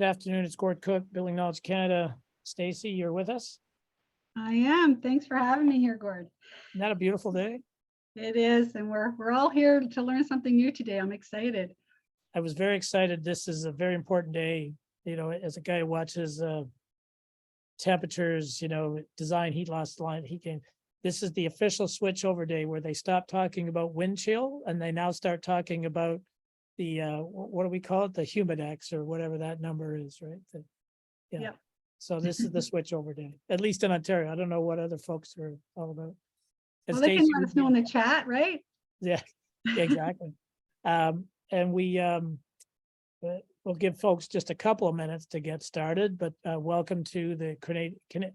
Good afternoon, it's Gord Cook, Building Knowledge Canada. Stacy, you're with us? I am. Thanks for having me here, Gord. Isn't that a beautiful day? It is, and we're all here to learn something new today. I'm excited. I was very excited. This is a very important day. You know, as a guy who watches temperatures, design heat loss line, heat gain. This is the official switchover day where they stop talking about wind chill and they now start talking about the what do we call it? The humidex or whatever that number is, right? Yeah. Yep. So this is the switchover day, at least in Ontario. I don't know what other folks are all about. Well, they can let us know in the chat, right? Yeah, exactly. And we'll give folks just a couple of minutes to get started, but welcome to the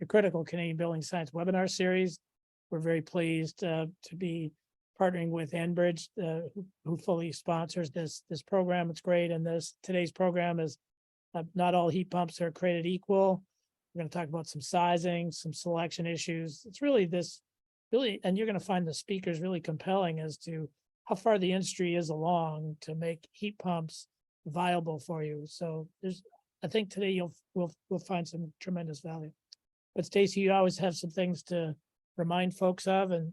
Critical Canadian Building Science webinar series. We're very pleased to be partnering with Enbridge, who fully sponsors this program. It's great, and today's program is not all heat pumps are created equal. We're going to talk about some sizing, some selection issues. It's really and you're going to find the speakers really compelling as to how far the industry is along to make heat pumps viable for you. So I think today we'll find some tremendous value. But Stacy, you always have some things to remind folks of, and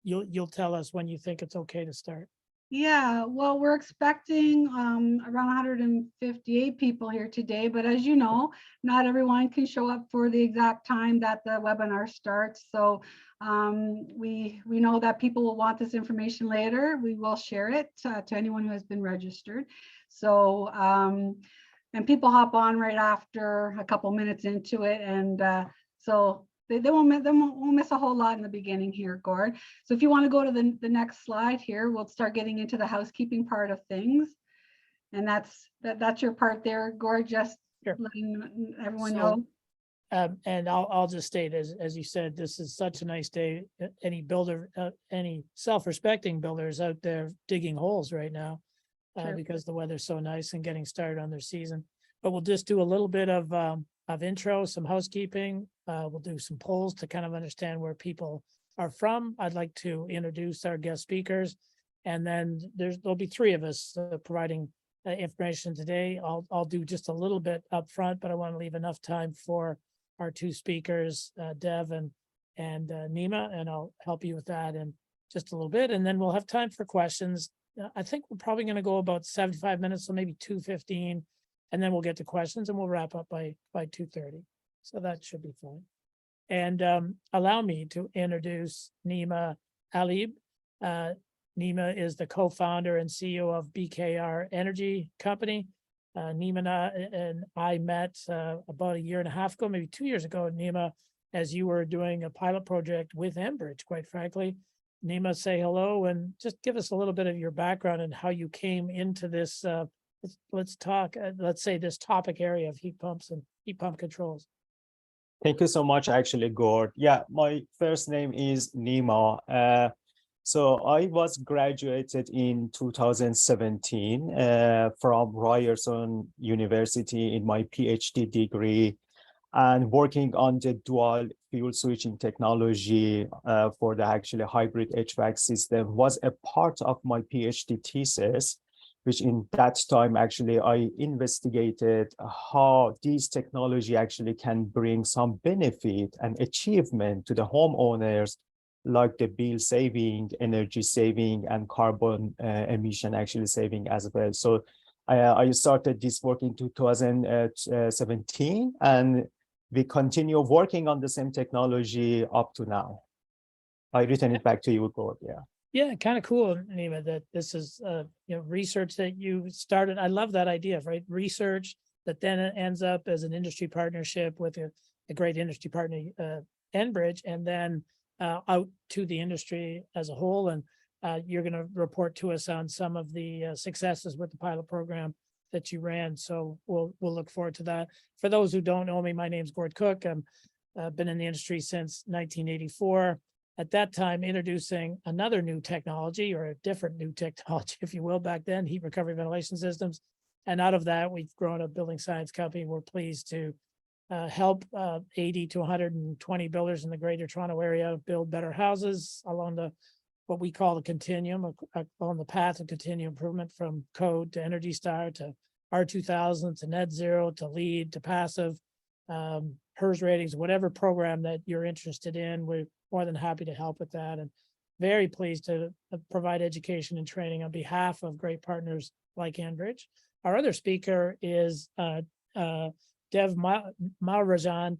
you'll tell us when you think it's okay to start. Yeah, well, we're expecting around 158 people here today, but as you know, not everyone can show up for the exact time that the webinar starts. So we know that people will want this information later. We will share it to anyone who has been registered. So and people hop on right after a couple minutes into it, and so they won't miss a whole lot in the beginning here, Gord. So if you want to go to the next slide here, we'll start getting into the housekeeping part of things. And that's your part there, Gord, just Sure. letting everyone know. And I'll just state, as you said, this is such a nice day. Any builder, any self-respecting builders out there digging holes right now because the weather's so nice and getting started on their season. But we'll just do a little bit of intro, some housekeeping. We'll do some polls to kind of understand where people are from. I'd like to introduce our guest speakers, and then there'll be three of us providing information today. I'll do just a little bit up front, but I want to leave enough time for our two speakers, Dev and Nima, and I'll help you with that in just a little bit, and then we'll have time for questions. I think we're probably going to go about 75 minutes, so maybe 2:15. And then we'll get to questions and we'll wrap up by 2:30. So that should be fine. And allow me to introduce Nima Alib. Nima is the co-founder and CEO of BKR Energy Company. Nima and I met about a year and a half ago, maybe 2 years ago, Nima, as you were doing a pilot project with Enbridge, quite frankly. Nima, say hello and just give us a little bit of your background and how you came into this let's talk, let's say this topic area of heat pumps and heat pump controls. Thank you so much, actually, Gord. Yeah, my first name is Nima. So I was graduated in 2017 from Ryerson University in my PhD degree and working on the dual fuel switching technology for the actually hybrid HVAC system was a part of my PhD thesis, which in that time, actually, I investigated how this technology actually can bring some benefit and achievement to the homeowners, like the bill saving, energy saving, and carbon emission actually saving as well. So I started this work in 2017, and we continue working on the same technology up to now. I return it back to you, Gord. Yeah. Yeah, kind of cool, Nima, that this is research that you started. I love that idea, right? Research that then ends up as an industry partnership with a great industry partner, Enbridge, and then out to the industry as a whole. And you're going to report to us on some of the successes with the pilot program that you ran. So we'll look forward to that. For those who don't know me, my name's Gord Cook. I've been in the industry since 1984. At that time, introducing another new technology, or a different new technology, if you will, back then, heat recovery ventilation systems. And out of that, we've grown a building science company. We're pleased to help 80 to 120 builders in the Greater Toronto area build better houses along what we call the continuum, on the path of continuous improvement, from code to Energy Star to R2000 to net zero to LEED to passive, HERS ratings, whatever program that you're interested in, we're more than happy to help with that. And very pleased to provide education and training on behalf of great partners like Enbridge. Our other speaker is Dev Malrajan.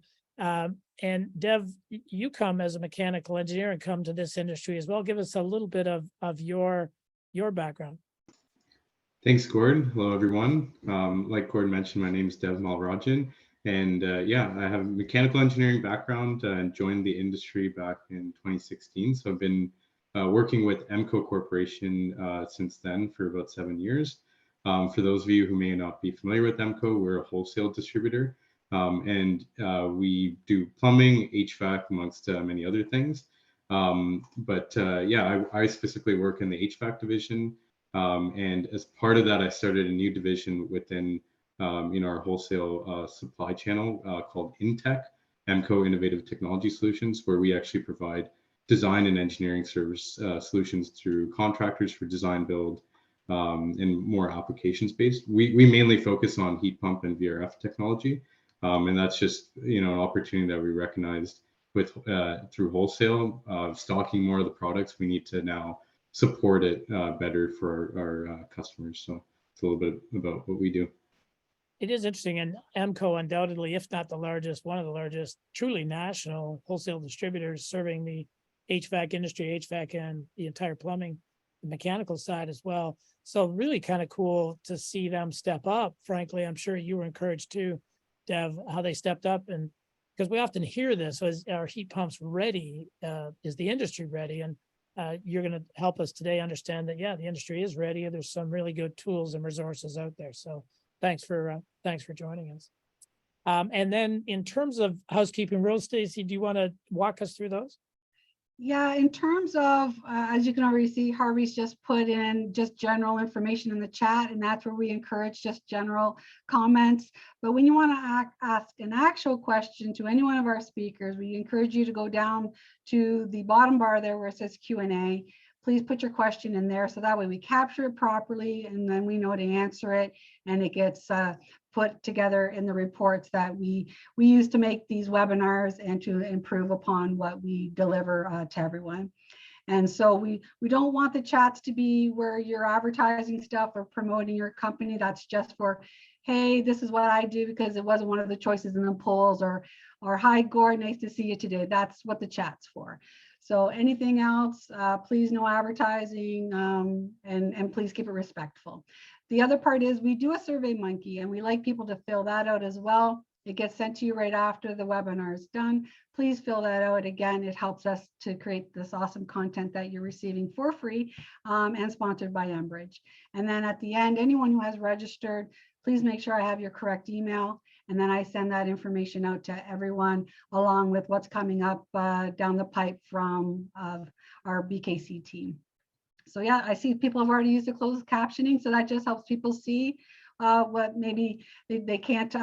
And Dev, you come as a mechanical engineer and come to this industry as well. Give us a little bit of your background. Thanks, Gord. Hello, everyone. Like Gord mentioned, my name is Dev Malrajan. And yeah, I have a mechanical engineering background and joined the industry back in 2016. So I've been working with EMCO Corporation since then for about 7 years. For those of you who may not be familiar with EMCO, we're a wholesale distributor. And we do plumbing, HVAC, amongst many other things. Yeah, I specifically work in the HVAC division. And as part of that, I started a new division within our wholesale supply channel called InTech, EMCO Innovative Technology Solutions, where we actually provide design and engineering service solutions through contractors for design build and more applications based. We mainly focus on heat pump and VRF technology. And that's just, an opportunity that we recognized with through wholesale, stocking more of the products. We need to now support it better for our customers. So it's a little bit about what we do. It is interesting, and EMCO undoubtedly, if not the largest, one of the largest, truly national wholesale distributors serving the HVAC industry, HVAC and the entire plumbing, the mechanical side as well. So really kind of cool to see them step up. Frankly, I'm sure you were encouraged too, Dev, how they stepped up. And because we often hear this, is our heat pumps ready? Is the industry ready? And you're going to help us today understand that, yeah, the industry is ready. There's some really good tools and resources out there. So thanks for joining us. And then in terms of housekeeping rules, Stacey, do you want to walk us through those? Yeah, in terms of, as you can already see, Harvey's just put in just general information in the chat, and that's where we encourage just general comments. But when you want to ask an actual question to any one of our speakers, we encourage you to go down to the bottom bar there where it says Q&A. Please put your question in there so that way we capture it properly and then we know to answer it, and it gets put together in the reports that we use to make these webinars and to improve upon what we deliver to everyone. And so we don't want the chats to be where you're advertising stuff or promoting your company. That's just for, hey, this is what I do because it wasn't one of the choices in the polls, or hi, Gord, nice to see you today. That's what the chat's for. So anything else, please no advertising, and please keep it respectful. The other part is we do a Survey Monkey, and we like people to fill that out as well. It gets sent to you right after the webinar is done. Please fill that out. Again, it helps us to create this awesome content that you're receiving for free and sponsored by Enbridge. And then at the end, anyone who has registered, please make sure I have your correct email. And then I send that information out to everyone along with what's coming up down the pipe from our BKC team. So yeah, I see people have already used the closed captioning, so that just helps people see what maybe they can't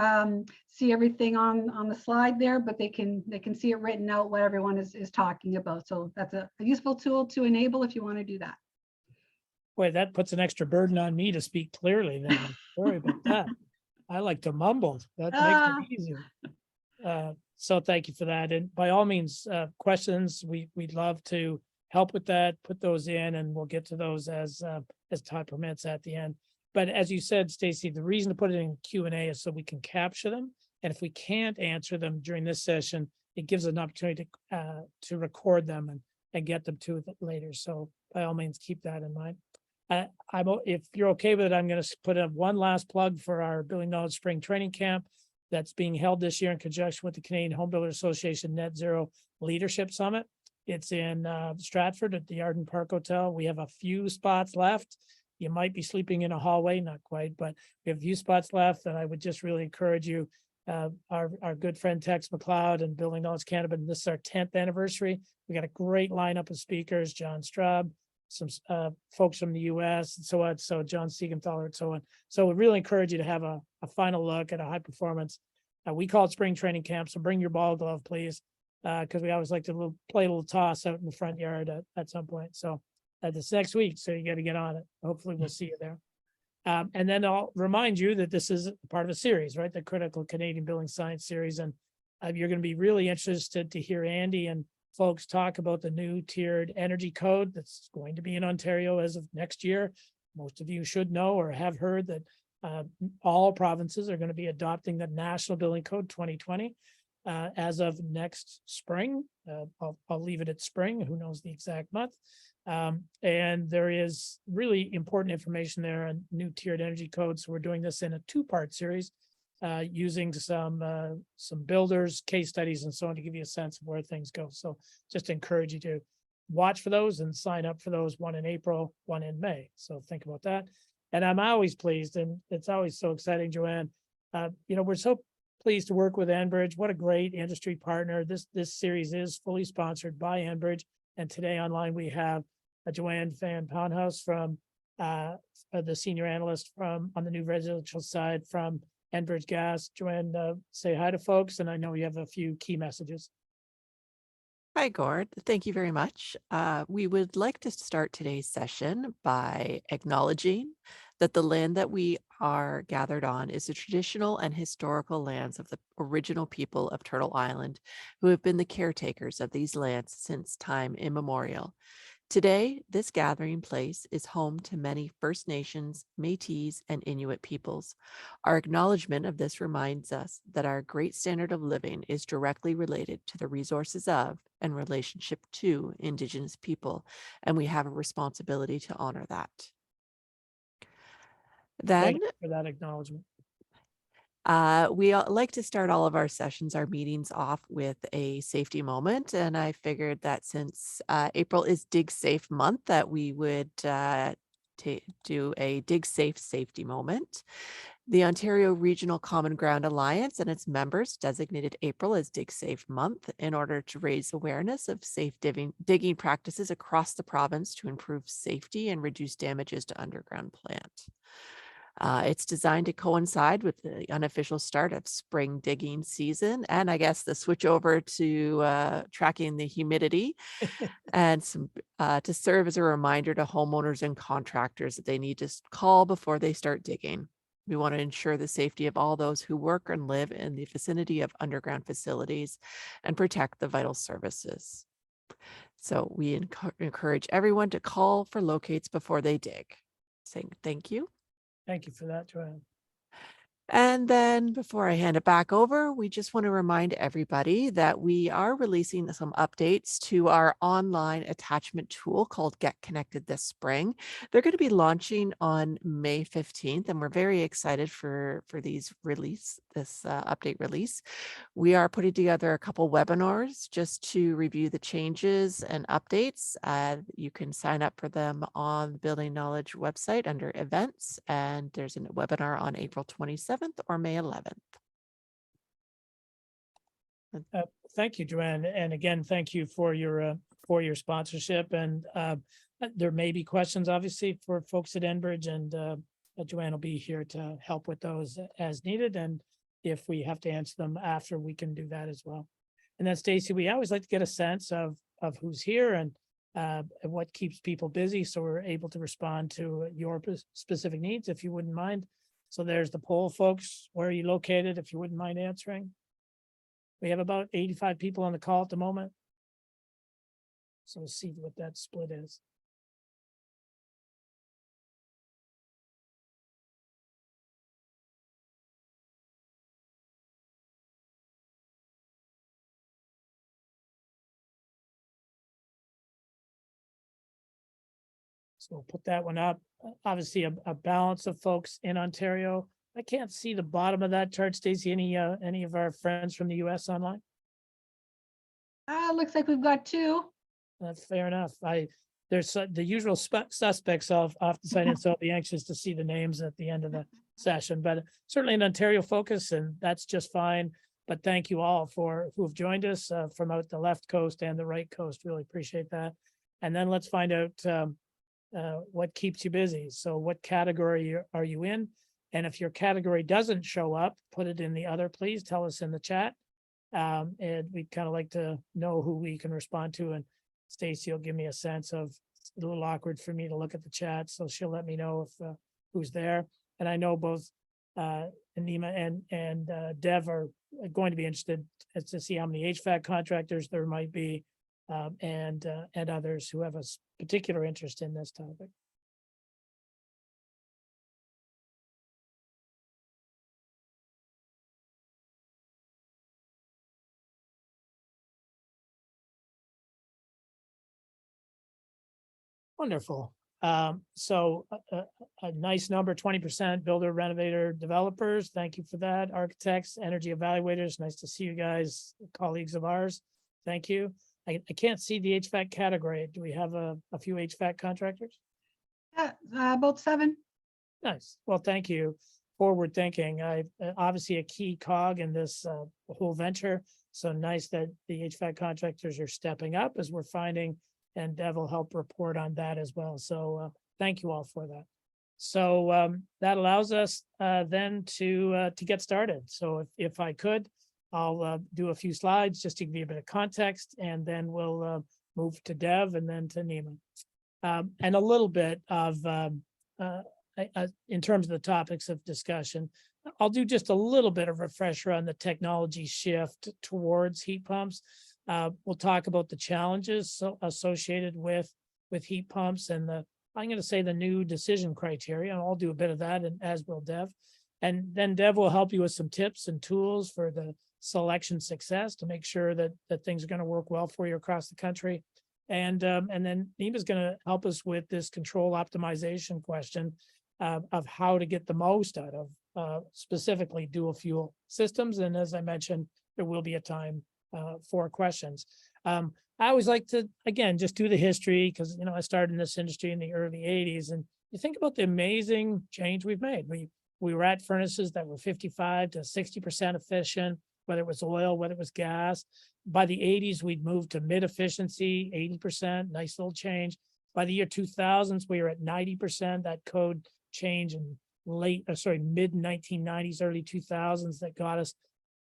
see everything on the slide there, but they can see it written out what everyone is talking about. So that's a useful tool to enable if you want to do that. Boy, that puts an extra burden on me to speak clearly then. Sorry about that. I like to mumble. That makes it easier. So thank you for that. And by all means, questions, we'd love to help with that, put those in, and we'll get to those as time permits at the end. But as you said, Stacey, the reason to put it in Q&A is so we can capture them. And if we can't answer them during this session, it gives us an opportunity to record them and get them to it later. So by all means, keep that in mind. If you're okay with it, I'm going to put up one last plug for our Building Knowledge Spring Training Camp that's being held this year in conjunction with the Canadian Home Builder Association Net Zero Leadership Summit. It's in Stratford at the Arden Park Hotel. We have a few spots left. You might be sleeping in a hallway, not quite, but we have a few spots left. And I would just really encourage you, our good friend Tex McLeod and Building Knowledge Canada, this is our 10th anniversary. We got a great lineup of speakers, John Straub, some folks from the US and so on, so John Siegenthaler and so on. So we really encourage you to have a final look at a high performance. We call it spring training camp, so bring your ball glove, please, because we always like to play a little toss out in the front yard at some point. So this next week, so you got to get on it. Hopefully we'll see you there. And then I'll remind you that this is part of a series, right? The Critical Canadian Building Science Series. And you're going to be really interested to hear Andy and folks talk about the new tiered energy code that's going to be in Ontario as of next year. Most of you should know or have heard that all provinces are going to be adopting the National Building Code 2020 as of next spring. I'll leave it at spring. Who knows the exact month? And there is really important information there on new tiered energy codes. So we're doing this in a two-part series using some builders, case studies, and so on to give you a sense of where things go. So just encourage you to watch for those and sign up for those, one in April, one in May. So think about that. And I'm always pleased, and it's always so exciting, Joanne. We're so pleased to work with Enbridge. What a great industry partner. This series is fully sponsored by Enbridge. And today online we have Joanne Van Poundhouse from the senior analyst on the new residential side from Enbridge Gas. Joanne, say hi to folks, and I know you have a few key messages. Hi, Gord. Thank you very much. We would like to start today's session by acknowledging that the land that we are gathered on is the traditional and historical lands of the original people of Turtle Island, who have been the caretakers of these lands since time immemorial. Today, this gathering place is home to many First Nations, Métis, and Inuit peoples. Our acknowledgement of this reminds us that our great standard of living is directly related to the resources of and relationship to Indigenous people, and we have a responsibility to honor that. Then, Thank you for that acknowledgement. we like to start all of our sessions, our meetings off with a safety moment. And I figured that since April is Dig Safe month, that we would do a Dig Safe safety moment. The Ontario Regional Common Ground Alliance and its members designated April as Dig Safe month in order to raise awareness of safe digging practices across the province to improve safety and reduce damages to underground plant. It's designed to coincide with the unofficial start of spring digging season, and I guess the switch over to tracking the humidity, and to serve as a reminder to homeowners and contractors that they need to call before they start digging. We want to ensure the safety of all those who work and live in the vicinity of underground facilities and protect the vital services. So we encourage everyone to call for locates before they dig. Saying thank you. Thank you for that, Joanne. And then before I hand it back over, we just want to remind everybody that we are releasing some updates to our online attachment tool called Get Connected this spring. They're going to be launching on May 15th, and we're very excited for this update release. We are putting together a couple webinars just to review the changes and updates. You can sign up for them on the Building Knowledge website under events, and there's a webinar on April 27th or May 11th. Thank you, Joanne. And again, thank you for your sponsorship. And there may be questions, obviously, for folks at Enbridge, and Joanne will be here to help with those as needed. And if we have to answer them after, we can do that as well. And then Stacy, we always like to get a sense of who's here and what keeps people busy, so we're able to respond to your specific needs, if you wouldn't mind. So there's the poll, folks. Where are you located, if you wouldn't mind answering? We have about 85 people on the call at the moment. So we'll see what that split is. So we'll put that one up. Obviously, a balance of folks in Ontario. I can't see the bottom of that chart, Stacey. Any of our friends from the US online? Looks like we've got two. That's fair enough. There's the usual suspects of off the site, and so I'll be anxious to see the names at the end of the session, but certainly an Ontario focus, and that's just fine. But thank you all who have joined us from out the left coast and the right coast. Really appreciate that. And then let's find out what keeps you busy. So what category are you in? And if your category doesn't show up, put it in the other, please tell us in the chat. And we'd kind of like to know who we can respond to. And Stacy will give me a sense of, it's a little awkward for me to look at the chat, so she'll let me know who's there. And I know both Nima and Dev are going to be interested to see how many HVAC contractors there might be, and others who have a particular interest in this topic. Wonderful. So a nice number, 20% builder, renovator, developers. Thank you for that. Architects, energy evaluators. Nice to see you guys, colleagues of ours. Thank you. I can't see the HVAC category. Do we have a few HVAC contractors? Yeah, about 7. Nice. Well, thank you. Forward thinking. I obviously a key cog in this whole venture. So nice that the HVAC contractors are stepping up as we're finding, and Dev will help report on that as well. So thank you all for that. So that allows us then to get started. So if I could, I'll do a few slides just to give you a bit of context, and then we'll move to Dev and then to Nima. And a little bit of, in terms of the topics of discussion, I'll do just a little bit of refresher on the technology shift towards heat pumps. We'll talk about the challenges associated with heat pumps and I'm going to say the new decision criteria, and I'll do a bit of that, and as will Dev. And then Dev will help you with some tips and tools for the selection success to make sure that things are going to work well for you across the country. And then Nima's going to help us with this control optimization question of how to get the most out of specifically dual fuel systems. And as I mentioned, there will be a time for questions. I always like to, again, just do the history because, I started in this industry in the early 80s, and you think about the amazing change we've made. We were at furnaces that were 55 to 60% efficient, whether it was oil, whether it was gas. By the 80s, we'd moved to mid-efficiency, 80%, nice little change. By the year 2000s, we were at 90%. That code change in mid-1990s, early 2000s that got us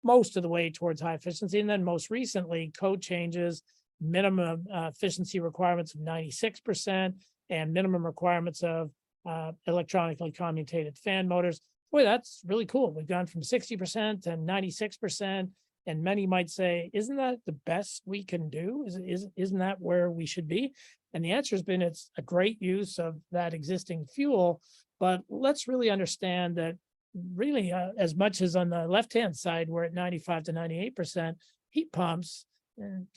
most of the way towards high efficiency. And then most recently, code changes, minimum efficiency requirements of 96% and minimum requirements of electronically commutated fan motors. Boy, that's really cool. We've gone from 60% to 96%. And many might say, isn't that the best we can do? Isn't that where we should be? And the answer has been, it's a great use of that existing fuel. But let's really understand that really as much as on the left-hand side, we're at 95 to 98%, heat pumps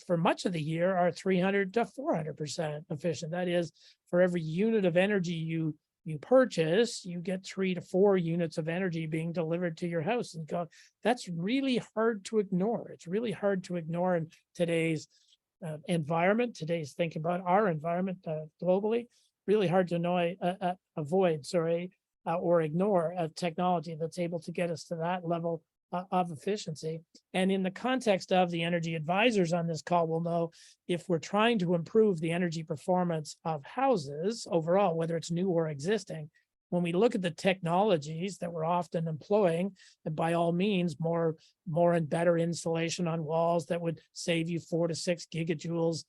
for much of the year are 300 to 400% efficient. That is, for every unit of energy you purchase, you get 3 to 4 units of energy being delivered to your house. And that's really hard to ignore. It's really hard to ignore in today's environment, today's thinking about our environment globally, really hard to avoid or ignore a technology that's able to get us to that level of efficiency. And in the context of the energy advisors on this call will know, if we're trying to improve the energy performance of houses overall, whether it's new or existing, when we look at the technologies that we're often employing, and by all means, more and better insulation on walls that would save you 4 to 6 gigajoules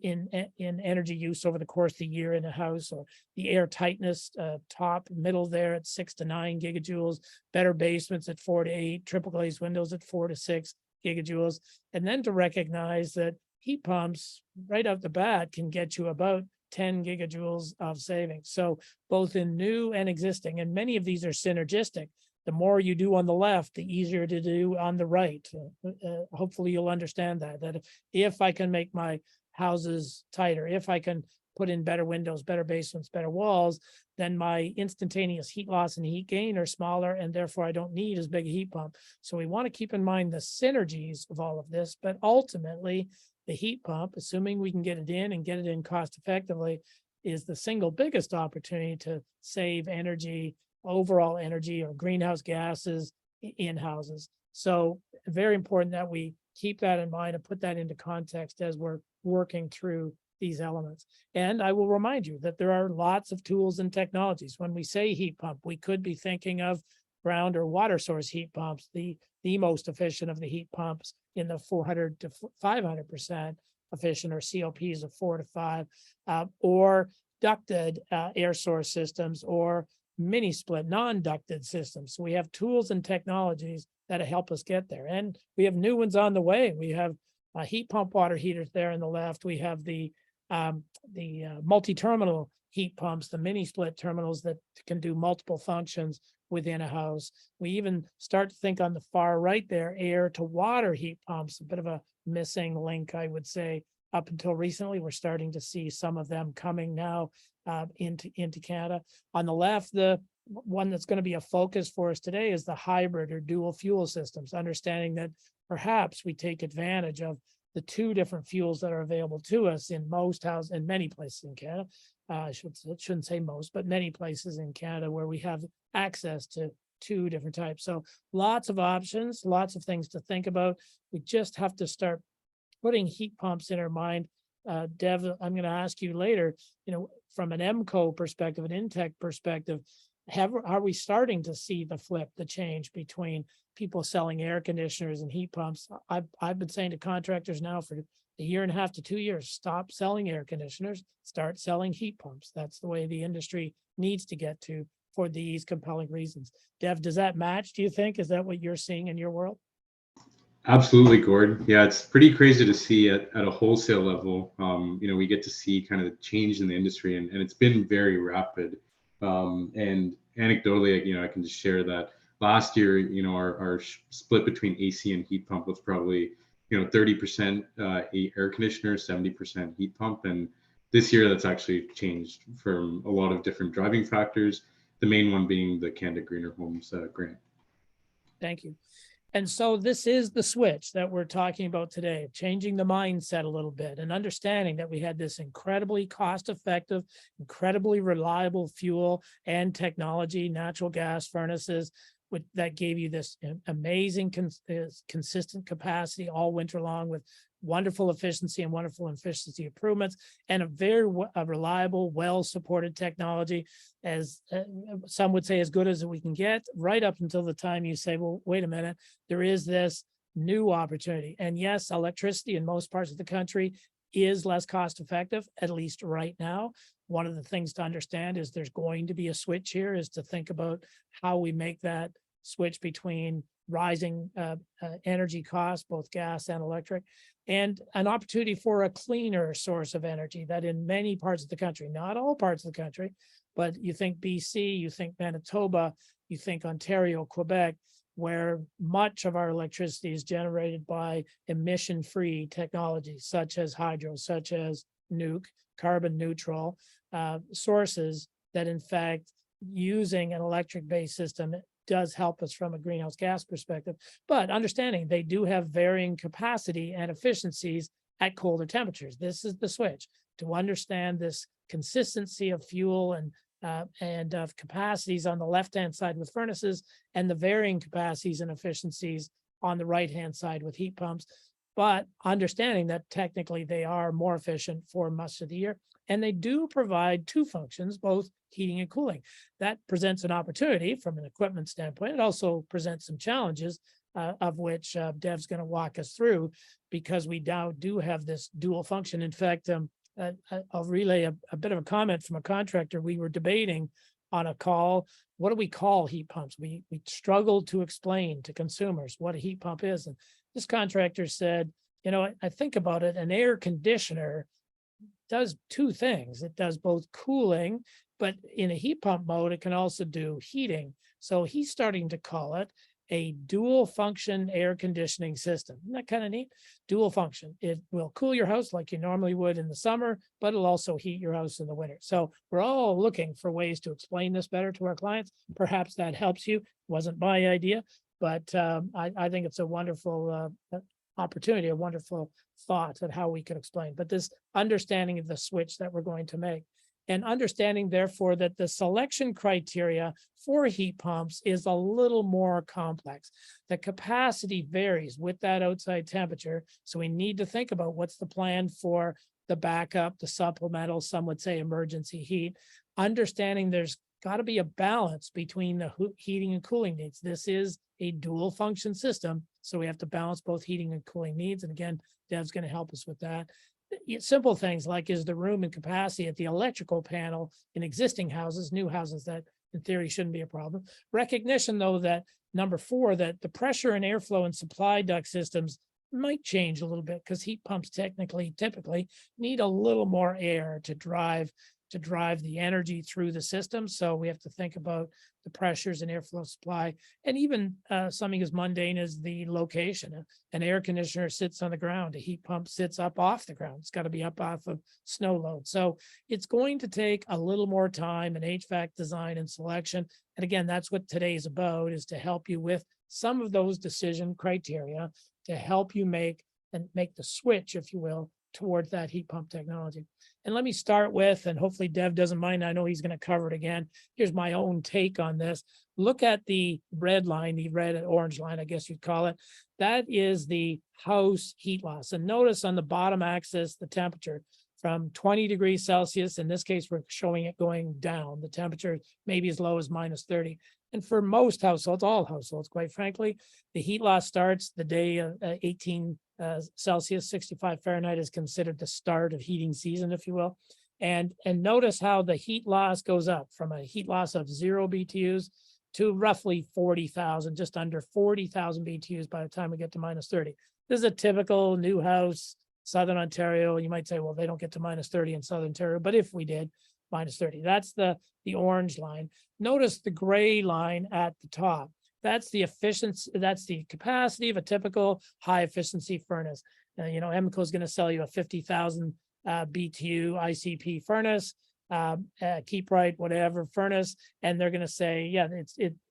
in energy use over the course of the year in a house, or the air tightness top middle there at 6 to 9 gigajoules, better basements at 4 to 8, triple glazed windows at 4 to 6 gigajoules, and then to recognize that heat pumps right out the bat can get you about 10 gigajoules of savings. So both in new and existing, and many of these are synergistic. The more you do on the left, the easier to do on the right. Hopefully you'll understand that if I can make my houses tighter, if I can put in better windows, better basements, better walls, then my instantaneous heat loss and heat gain are smaller, and therefore I don't need as big a heat pump. So we want to keep in mind the synergies of all of this, but ultimately the heat pump, assuming we can get it in and get it in cost effectively, is the single biggest opportunity to save energy, overall energy or greenhouse gases in houses. So very important that we keep that in mind and put that into context as we're working through these elements. And I will remind you that there are lots of tools and technologies. When we say heat pump, we could be thinking of ground or water source heat pumps, the most efficient of the heat pumps in the 400 to 500% efficient, or COPs of 4 to 5, or ducted air source systems, or mini split, non-ducted systems. So we have tools and technologies that help us get there. And we have new ones on the way. We have heat pump water heaters there on the left. We have the multi-terminal heat pumps, the mini split terminals that can do multiple functions within a house. We even start to think on the far right there, air to water heat pumps, a bit of a missing link, I would say. Up until recently, we're starting to see some of them coming now into Canada. On the left, the one that's going to be a focus for us today is the hybrid or dual fuel systems, understanding that perhaps we take advantage of the two different fuels that are available to us in most houses, in many places in Canada. I shouldn't say most, but many places in Canada where we have access to two different types. So lots of options, lots of things to think about. We just have to start putting heat pumps in our mind. Dev, I'm going to ask you later, from an MCO perspective, an Intech perspective, are we starting to see the flip, the change between people selling air conditioners and heat pumps? I've been saying to contractors now for a year and a half to 2 years, stop selling air conditioners, start selling heat pumps. That's the way the industry needs to get to for these compelling reasons. Dev, does that match, do you think? Is that what you're seeing in your world? Absolutely, Gord. Yeah, it's pretty crazy to see at a wholesale level. We get to see kind of the change in the industry, and it's been very rapid. And anecdotally, I can just share that last year, our split between AC and heat pump was probably, 30% air conditioner, 70% heat pump. And this year, that's actually changed from a lot of different driving factors. The main one being the Canada Greener Homes grant. Thank you. And so this is the switch that we're talking about today, changing the mindset a little bit and understanding that we had this incredibly cost-effective, incredibly reliable fuel and technology, natural gas furnaces, that gave you this amazing consistent capacity all winter long with wonderful efficiency and wonderful efficiency improvements, and a very reliable, well-supported technology, as some would say, as good as we can get, right up until the time you say, well, wait a minute, there is this new opportunity. And yes, electricity in most parts of the country is less cost effective, at least right now. One of the things to understand is there's going to be a switch here, is to think about how we make that switch between rising energy costs, both gas and electric, and an opportunity for a cleaner source of energy that in many parts of the country, not all parts of the country, but you think BC, you think Manitoba, you think Ontario, Quebec, where much of our electricity is generated by emission-free technologies, such as hydro, such as nuke, carbon neutral sources that in fact using an electric-based system does help us from a greenhouse gas perspective, but understanding they do have varying capacity and efficiencies at colder temperatures. This is the switch to understand this consistency of fuel and of capacities on the left-hand side with furnaces and the varying capacities and efficiencies on the right-hand side with heat pumps, but understanding that technically they are more efficient for much of the year. And they do provide two functions, both heating and cooling. That presents an opportunity from an equipment standpoint. It also presents some challenges, of which Dev's going to walk us through, because we now do have this dual function. In fact, I'll relay a bit of a comment from a contractor. We were debating on a call, what do we call heat pumps? We struggled to explain to consumers what a heat pump is. And this contractor said, I think about it, an air conditioner does two things. It does both cooling, but in a heat pump mode, it can also do heating. So he's starting to call it a dual function air conditioning system. Isn't that kind of neat? Dual function. It will cool your house like you normally would in the summer, but it'll also heat your house in the winter. So we're all looking for ways to explain this better to our clients. Perhaps that helps you. It wasn't my idea, but I think it's a wonderful opportunity, a wonderful thought at how we could explain. But this understanding of the switch that we're going to make, and understanding therefore that the selection criteria for heat pumps is a little more complex. The capacity varies with that outside temperature. So we need to think about what's the plan for the backup, the supplemental, some would say emergency heat, understanding there's got to be a balance between the heating and cooling needs. This is a dual function system, so we have to balance both heating and cooling needs. And again, Dev's going to help us with that. Simple things like, is the room and capacity at the electrical panel in existing houses, new houses that in theory shouldn't be a problem. Recognition though that number 4, that the pressure and airflow and supply duct systems might change a little bit because heat pumps typically need a little more air to drive the energy through the system. So we have to think about the pressures and airflow supply, and even something as mundane as the location. An air conditioner sits on the ground, a heat pump sits up off the ground. It's got to be up off of snow load. So it's going to take a little more time in HVAC design and selection. And again, that's what today's about, is to help you with some of those decision criteria to help you make the switch, if you will, towards that heat pump technology. And let me start with, and hopefully Dev doesn't mind, I know he's going to cover it again. Here's my own take on this. Look at the red line, the red and orange line, I guess you'd call it. That is the house heat loss. And notice on the bottom axis, the temperature from 20 degrees Celsius. In this case, we're showing it going down. The temperature maybe as low as -30. And for most households, all households, quite frankly, the heat loss starts the day 18 Celsius, 65 Fahrenheit is considered the start of heating season, if you will. And notice how the heat loss goes up from a heat loss of 0 BTUs to roughly 40,000, just under 40,000 BTUs by the time we get to -30. This is a typical new house, Southern Ontario. You might say, well, they don't get to -30 in Southern Ontario, but if we did, -30, that's the orange line. Notice the gray line at the top. That's the efficiency, that's the capacity of a typical high efficiency furnace. Emeco is going to sell you a 50,000 BTU ICP furnace, keep right, whatever furnace. And they're going to say, yeah,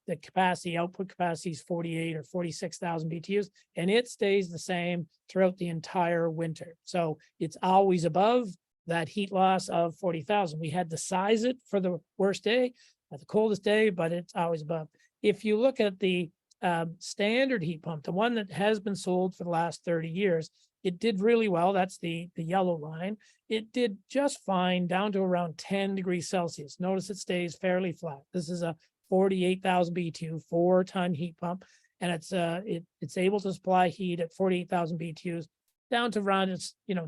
the capacity, output capacity is 48 or 46,000 BTUs, and it stays the same throughout the entire winter. So it's always above that heat loss of 40,000. We had to size it for the worst day, the coldest day, but it's always above. If you look at the standard heat pump, the one that has been sold for the last 30 years, it did really well. That's the yellow line. It did just fine down to around 10 degrees Celsius. Notice it stays fairly flat. This is a 48,000 BTU 4-ton heat pump, and it's able to supply heat at 48,000 BTUs down to around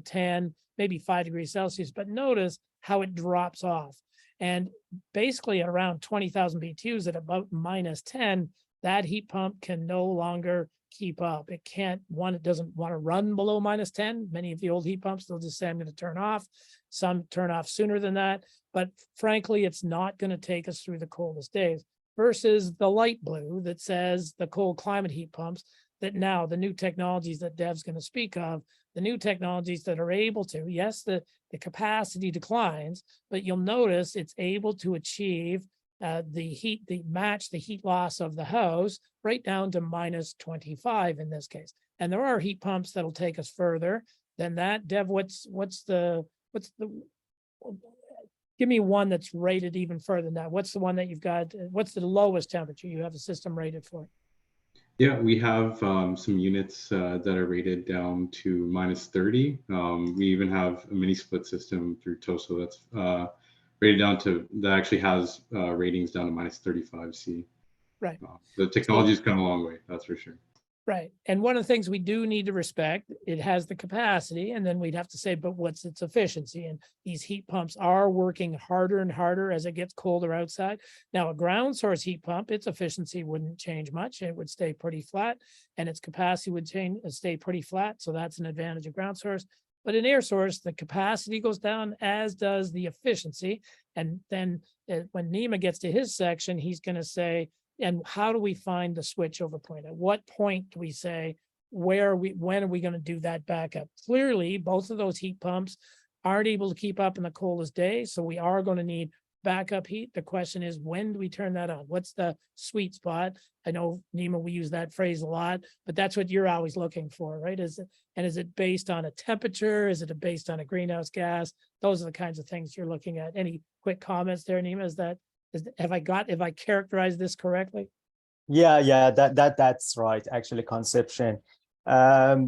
10, maybe 5 degrees Celsius. But notice how it drops off. And basically at around 20,000 BTUs at about -10, that heat pump can no longer keep up. It doesn't want to run below -10. Many of the old heat pumps, they'll just say, I'm going to turn off. Some turn off sooner than that. But frankly, it's not going to take us through the coldest days, versus the light blue that says the cold climate heat pumps, that now the new technologies that Dev's going to speak of, the new technologies that are able to, yes, the capacity declines, but you'll notice it's able to achieve match the heat loss of the house right down to -25 in this case. And there are heat pumps that'll take us further than that. Dev, give me one that's rated even further than that. What's the one that you've got? What's the lowest temperature you have a system rated for? Yeah, we have some units that are rated down to -30. We even have a mini split system through TOSO that's rated down to, that actually has ratings down to -35 C. Right. The technology's come a long way, that's for sure. Right. And one of the things we do need to respect, it has the capacity, and then we'd have to say, but what's its efficiency? And these heat pumps are working harder and harder as it gets colder outside. Now, a ground source heat pump, its efficiency wouldn't change much. It would stay pretty flat, and its capacity would stay pretty flat. So that's an advantage of ground source. But in air source, the capacity goes down, as does the efficiency. And then when Nima gets to his section, he's going to say, and how do we find the switchover point? At what point do we say, when are we going to do that backup? Clearly, both of those heat pumps aren't able to keep up in the coldest day. So we are going to need backup heat. The question is, when do we turn that on? What's the sweet spot? I know, Nima, we use that phrase a lot, but that's what you're always looking for, right? Is it based on a temperature? Is it based on a greenhouse gas? Those are the kinds of things you're looking at. Any quick comments there, Nima? Have I characterized this correctly? Yeah, that's right, actually, Conception.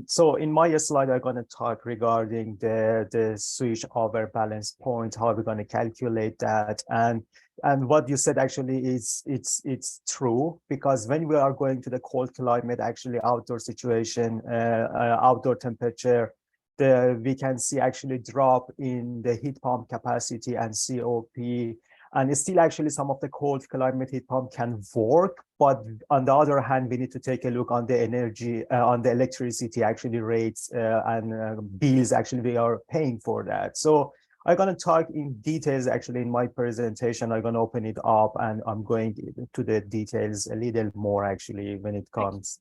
So in my slide, I'm going to talk regarding the switch over balance point, how we're going to calculate that. And what you said actually is it's true, because when we are going to the cold climate, actually outdoor situation, outdoor temperature, we can see actually drop in the heat pump capacity and COP And still actually some of the cold climate heat pump can work, but on the other hand, we need to take a look on the energy, on the electricity actually rates and bills actually we are paying for that. So I'm going to talk in details actually in my presentation. I'm going to open it up and I'm going to the details a little more actually when it comes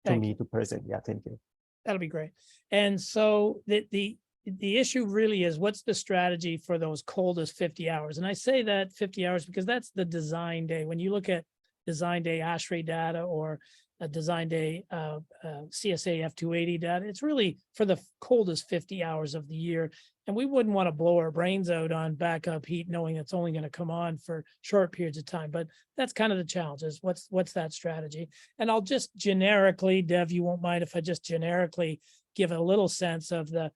to me to present. Yeah, thank you. That'll be great. And so the issue really is, what's the strategy for those coldest 50 hours? And I say that 50 hours because that's the design day. When you look at design day ASHRAE data or a design day CSA F280 data, it's really for the coldest 50 hours of the year. And we wouldn't want to blow our brains out on backup heat, knowing it's only going to come on for short periods of time. But that's kind of the challenge, is what's that strategy? And I'll just generically, Dev, you won't mind if I just generically give a little sense of the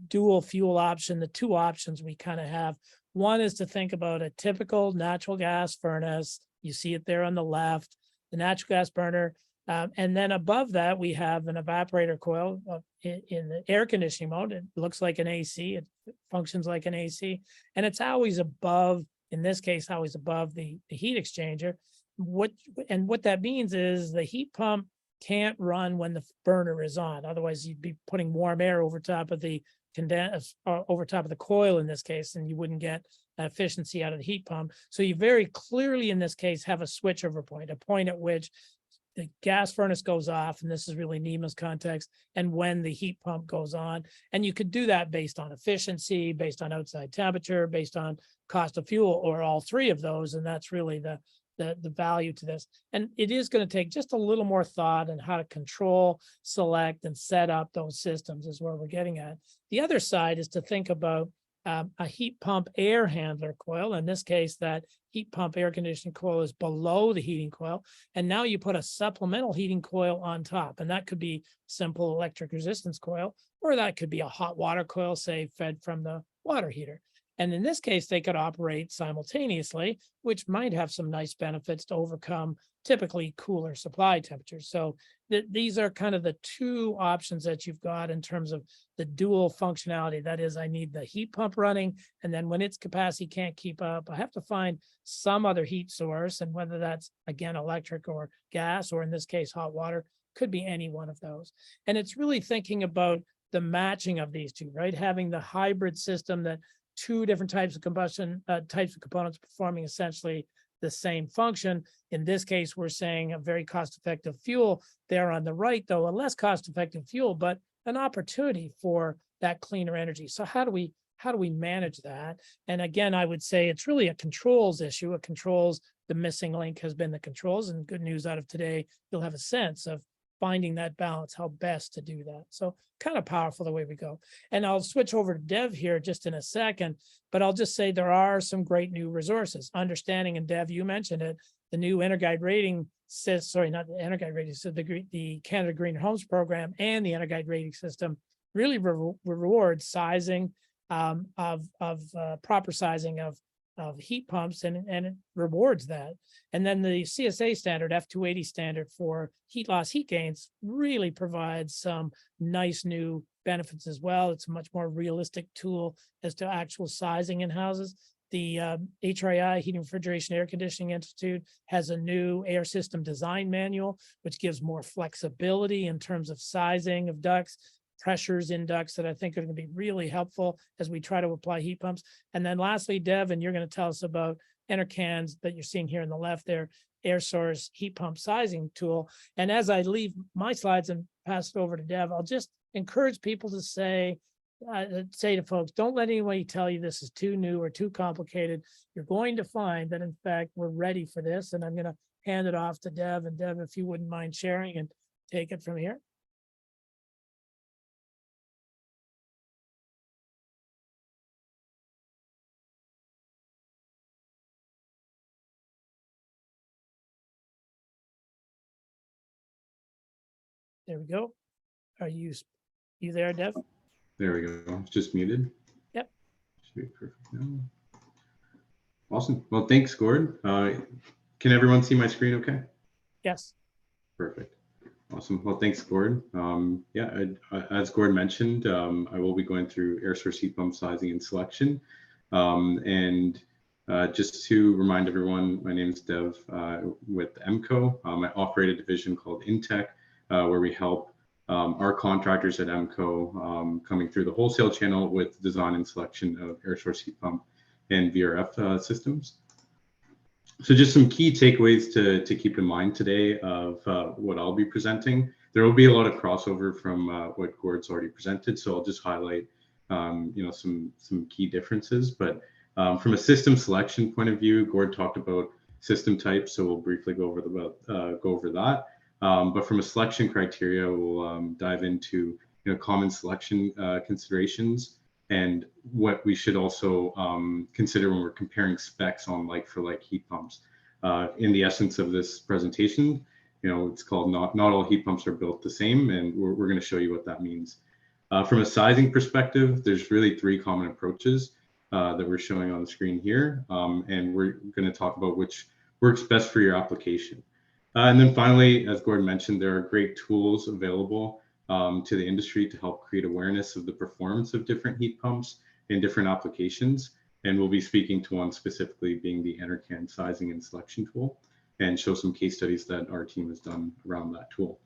dual fuel option, the two options we kind of have. One is to think about a typical natural gas furnace. You see it there on the left, the natural gas burner. And then above that, we have an evaporator coil in the air conditioning mode. It looks like an AC. It functions like an AC. And it's always above, in this case, always above the heat exchanger. What that means is the heat pump can't run when the burner is on. Otherwise, you'd be putting warm air over top of the over top of the coil in this case, and you wouldn't get efficiency out of the heat pump. So you very clearly in this case have a switchover point, a point at which the gas furnace goes off, and this is really NEMA's context, and when the heat pump goes on. And you could do that based on efficiency, based on outside temperature, based on cost of fuel, or all three of those. And that's really the value to this. And it is going to take just a little more thought on how to control, select, and set up those systems is where we're getting at. The other side is to think about a heat pump air handler coil. In this case, that heat pump air conditioning coil is below the heating coil. And now you put a supplemental heating coil on top. And that could be simple electric resistance coil, or that could be a hot water coil, say, fed from the water heater. And in this case, they could operate simultaneously, which might have some nice benefits to overcome typically cooler supply temperatures. So these are kind of the two options that you've got in terms of the dual functionality. That is, I need the heat pump running, and then when its capacity can't keep up, I have to find some other heat source. And whether that's, again, electric or gas, or in this case, hot water, could be any one of those. And it's really thinking about the matching of these two, right? Having the hybrid system that two different types of combustion, types of components performing essentially the same function. In this case, we're saying a very cost-effective fuel there on the right, though a less cost-effective fuel, but an opportunity for that cleaner energy. So how do we manage that? And again, I would say it's really a controls issue. It controls, the missing link has been the controls, and good news out of today, you'll have a sense of finding that balance, how best to do that. So kind of powerful the way we go. And I'll switch over to Dev here just in a second, but I'll just say there are some great new resources. Understanding, and Dev, you mentioned it, the new EnerGuide rating system, sorry, not the EnerGuide rating system, the Canada Green Homes Program and the EnerGuide rating system really rewards sizing proper sizing of heat pumps, and it rewards that. And then the CSA standard, F280 standard for heat loss, heat gains, really provides some nice new benefits as well. It's a much more realistic tool as to actual sizing in houses. The HRI, Heating, Refrigeration, Air Conditioning Institute, has a new air system design manual, which gives more flexibility in terms of sizing of ducts, pressures in ducts, that I think are going to be really helpful as we try to apply heat pumps. And then lastly, Dev, and you're going to tell us about Enercan's that you're seeing here on the left there, air source heat pump sizing tool. And as I leave my slides and pass it over to Dev, I'll just encourage people to say to folks, don't let anybody tell you this is too new or too complicated. You're going to find that, in fact, we're ready for this. And I'm going to hand it off to Dev. And Dev, if you wouldn't mind sharing and take it from here. There we go. Are you there, Dev? There we go. Just muted. Yep. Should be perfect now. Awesome. Well, thanks, Gord. Can everyone see my screen okay? Yes. Perfect. Awesome. Well, thanks, Gord. Yeah, as Gord mentioned, I will be going through air source heat pump sizing and selection. Just to remind everyone, my name is Dev with EMCO. I operate a division called Intech, where we help our contractors at EMCO coming through the wholesale channel with design and selection of air source heat pump and VRF systems. So just some key takeaways to keep in mind today of what I'll be presenting. There will be a lot of crossover from what Gord's already presented, so I'll just highlight some key differences. But from a system selection point of view, Gord talked about system types, so we'll briefly go over that. But from a selection criteria, we'll dive into common selection considerations and what we should also consider when we're comparing specs on like-for-like heat pumps. In the essence of this presentation, it's called not all heat pumps are built the same, and we're going to show you what that means. From a sizing perspective, there's really three common approaches that we're showing on the screen here, and we're going to talk about which works best for your application. And then finally, as Gordon mentioned, there are great tools available to the industry to help create awareness of the performance of different heat pumps in different applications. And we'll be speaking to one specifically being the Enercan sizing and selection tool, and show some case studies that our team has done around that tool.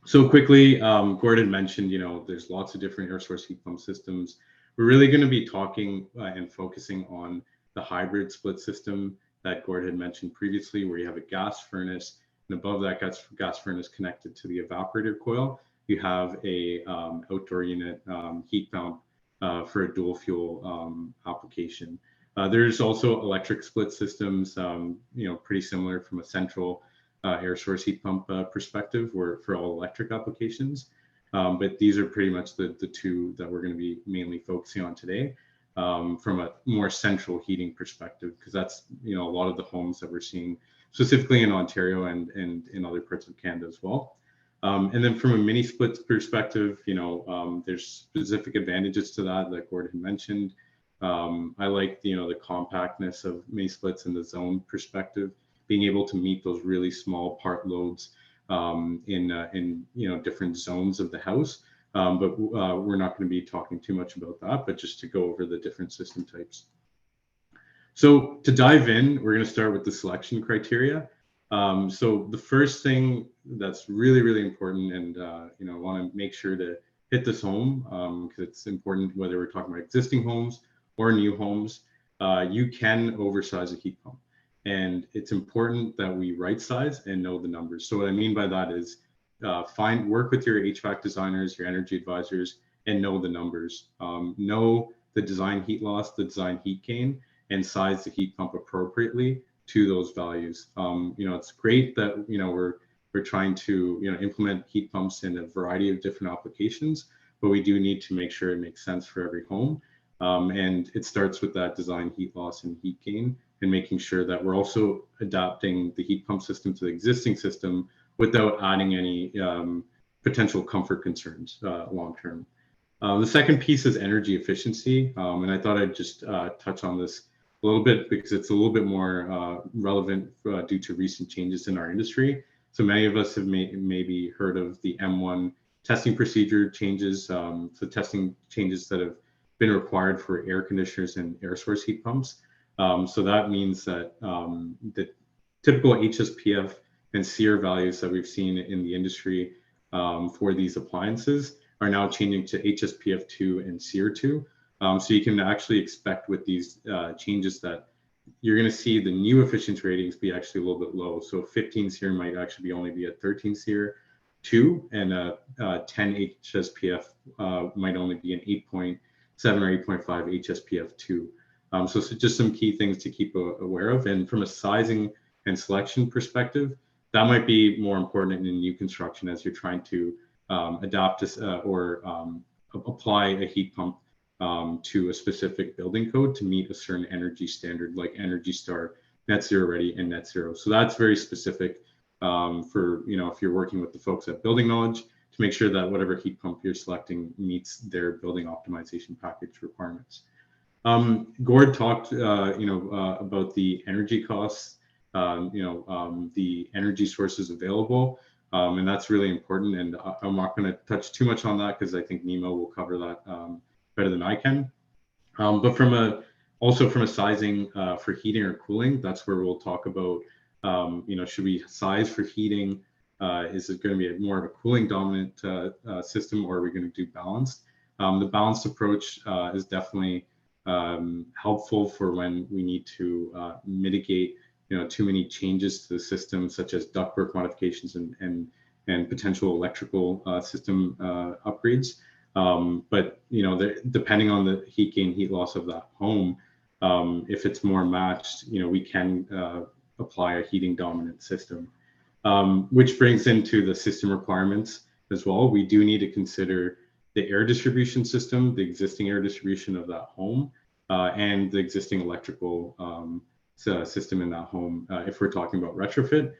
So quickly, Gordon mentioned, there's lots of different air source heat pump systems. We're really going to be talking and focusing on the hybrid split system that Gordon had mentioned previously, where you have a gas furnace, and above that gas furnace connected to the evaporator coil, you have a outdoor unit heat pump for a dual fuel application. There's also electric split systems, pretty similar from a central air source heat pump perspective, for all electric applications. But these are pretty much the two that we're going to be mainly focusing on today, from a more central heating perspective, because that's a lot of the homes that we're seeing specifically in Ontario and in other parts of Canada as well. And then from a mini split perspective, there's specific advantages to that Gordon had mentioned. I like the compactness of mini splits in the zone perspective, being able to meet those really small part loads in different zones of the house. But we're not going to be talking too much about that, but just to go over the different system types. So to dive in, we're going to start with the selection criteria. So the first thing that's really, really important, and I want to make sure to hit this home, because it's important whether we're talking about existing homes or new homes, you can oversize a heat pump. And it's important that we right size and know the numbers. So what I mean by that is work with your HVAC designers, your energy advisors, and know the numbers. Know the design heat loss, the design heat gain, and size the heat pump appropriately to those values. It's great that we're trying to implement heat pumps in a variety of different applications, but we do need to make sure it makes sense for every home. And it starts with that design heat loss and heat gain, and making sure that we're also adapting the heat pump system to the existing system without adding any potential comfort concerns long term. The second piece is energy efficiency, and I thought I'd just touch on this a little bit because it's a little bit more relevant due to recent changes in our industry. So many of us have maybe heard of the M1 testing procedure changes, so testing changes that have been required for air conditioners and air source heat pumps. So that means that the typical HSPF and SEER values that we've seen in the industry for these appliances are now changing to HSPF 2 and SEER 2. So you can actually expect with these changes that you're going to see the new efficiency ratings be actually a little bit low. So 15 SEER might actually only be at 13 SEER 2, and 10 HSPF might only be an 8.7 or 8.5 HSPF 2. So just some key things to keep aware of. And from a sizing and selection perspective, that might be more important in new construction as you're trying to adapt or apply a heat pump to a specific building code to meet a certain energy standard, like Energy Star, Net Zero Ready, and Net Zero. So that's very specific for, if you're working with the folks at Building Knowledge, to make sure that whatever heat pump you're selecting meets their building optimization package requirements. Gord talked, about the energy costs, the energy sources available, and that's really important. And I'm not going to touch too much on that because I think Nemo will cover that better than I can. But from a Also from a sizing for heating or cooling, that's where we'll talk about, should we size for heating? Is it going to be more of a cooling dominant system, or are we going to do balanced? The balanced approach is definitely helpful for when we need to mitigate, too many changes to the system, such as ductwork modifications and potential electrical system upgrades. But depending on the heat gain, heat loss of that home, if it's more matched, we can apply a heating dominant system, which brings into the system requirements as well. We do need to consider the air distribution system, the existing air distribution of that home, and the existing electrical system in that home, if we're talking about retrofit.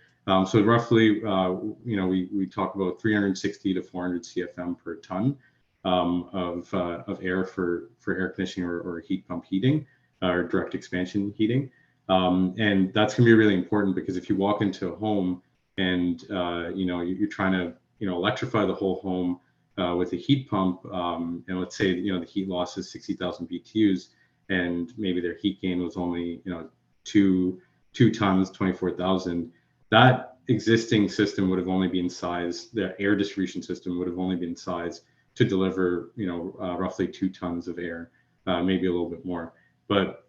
So roughly, we talk about 360 to 400 CFM per ton of air for air conditioning or heat pump heating or direct expansion heating. And that's going to be really important, because if you walk into a home and you're trying to electrify the whole home with a heat pump, and let's say the heat loss is 60,000 BTUs, and maybe their heat gain was only two tons, 24,000. That existing system would have only been sized. The air distribution system would have only been sized to deliver roughly 2 tons of air, maybe a little bit more. But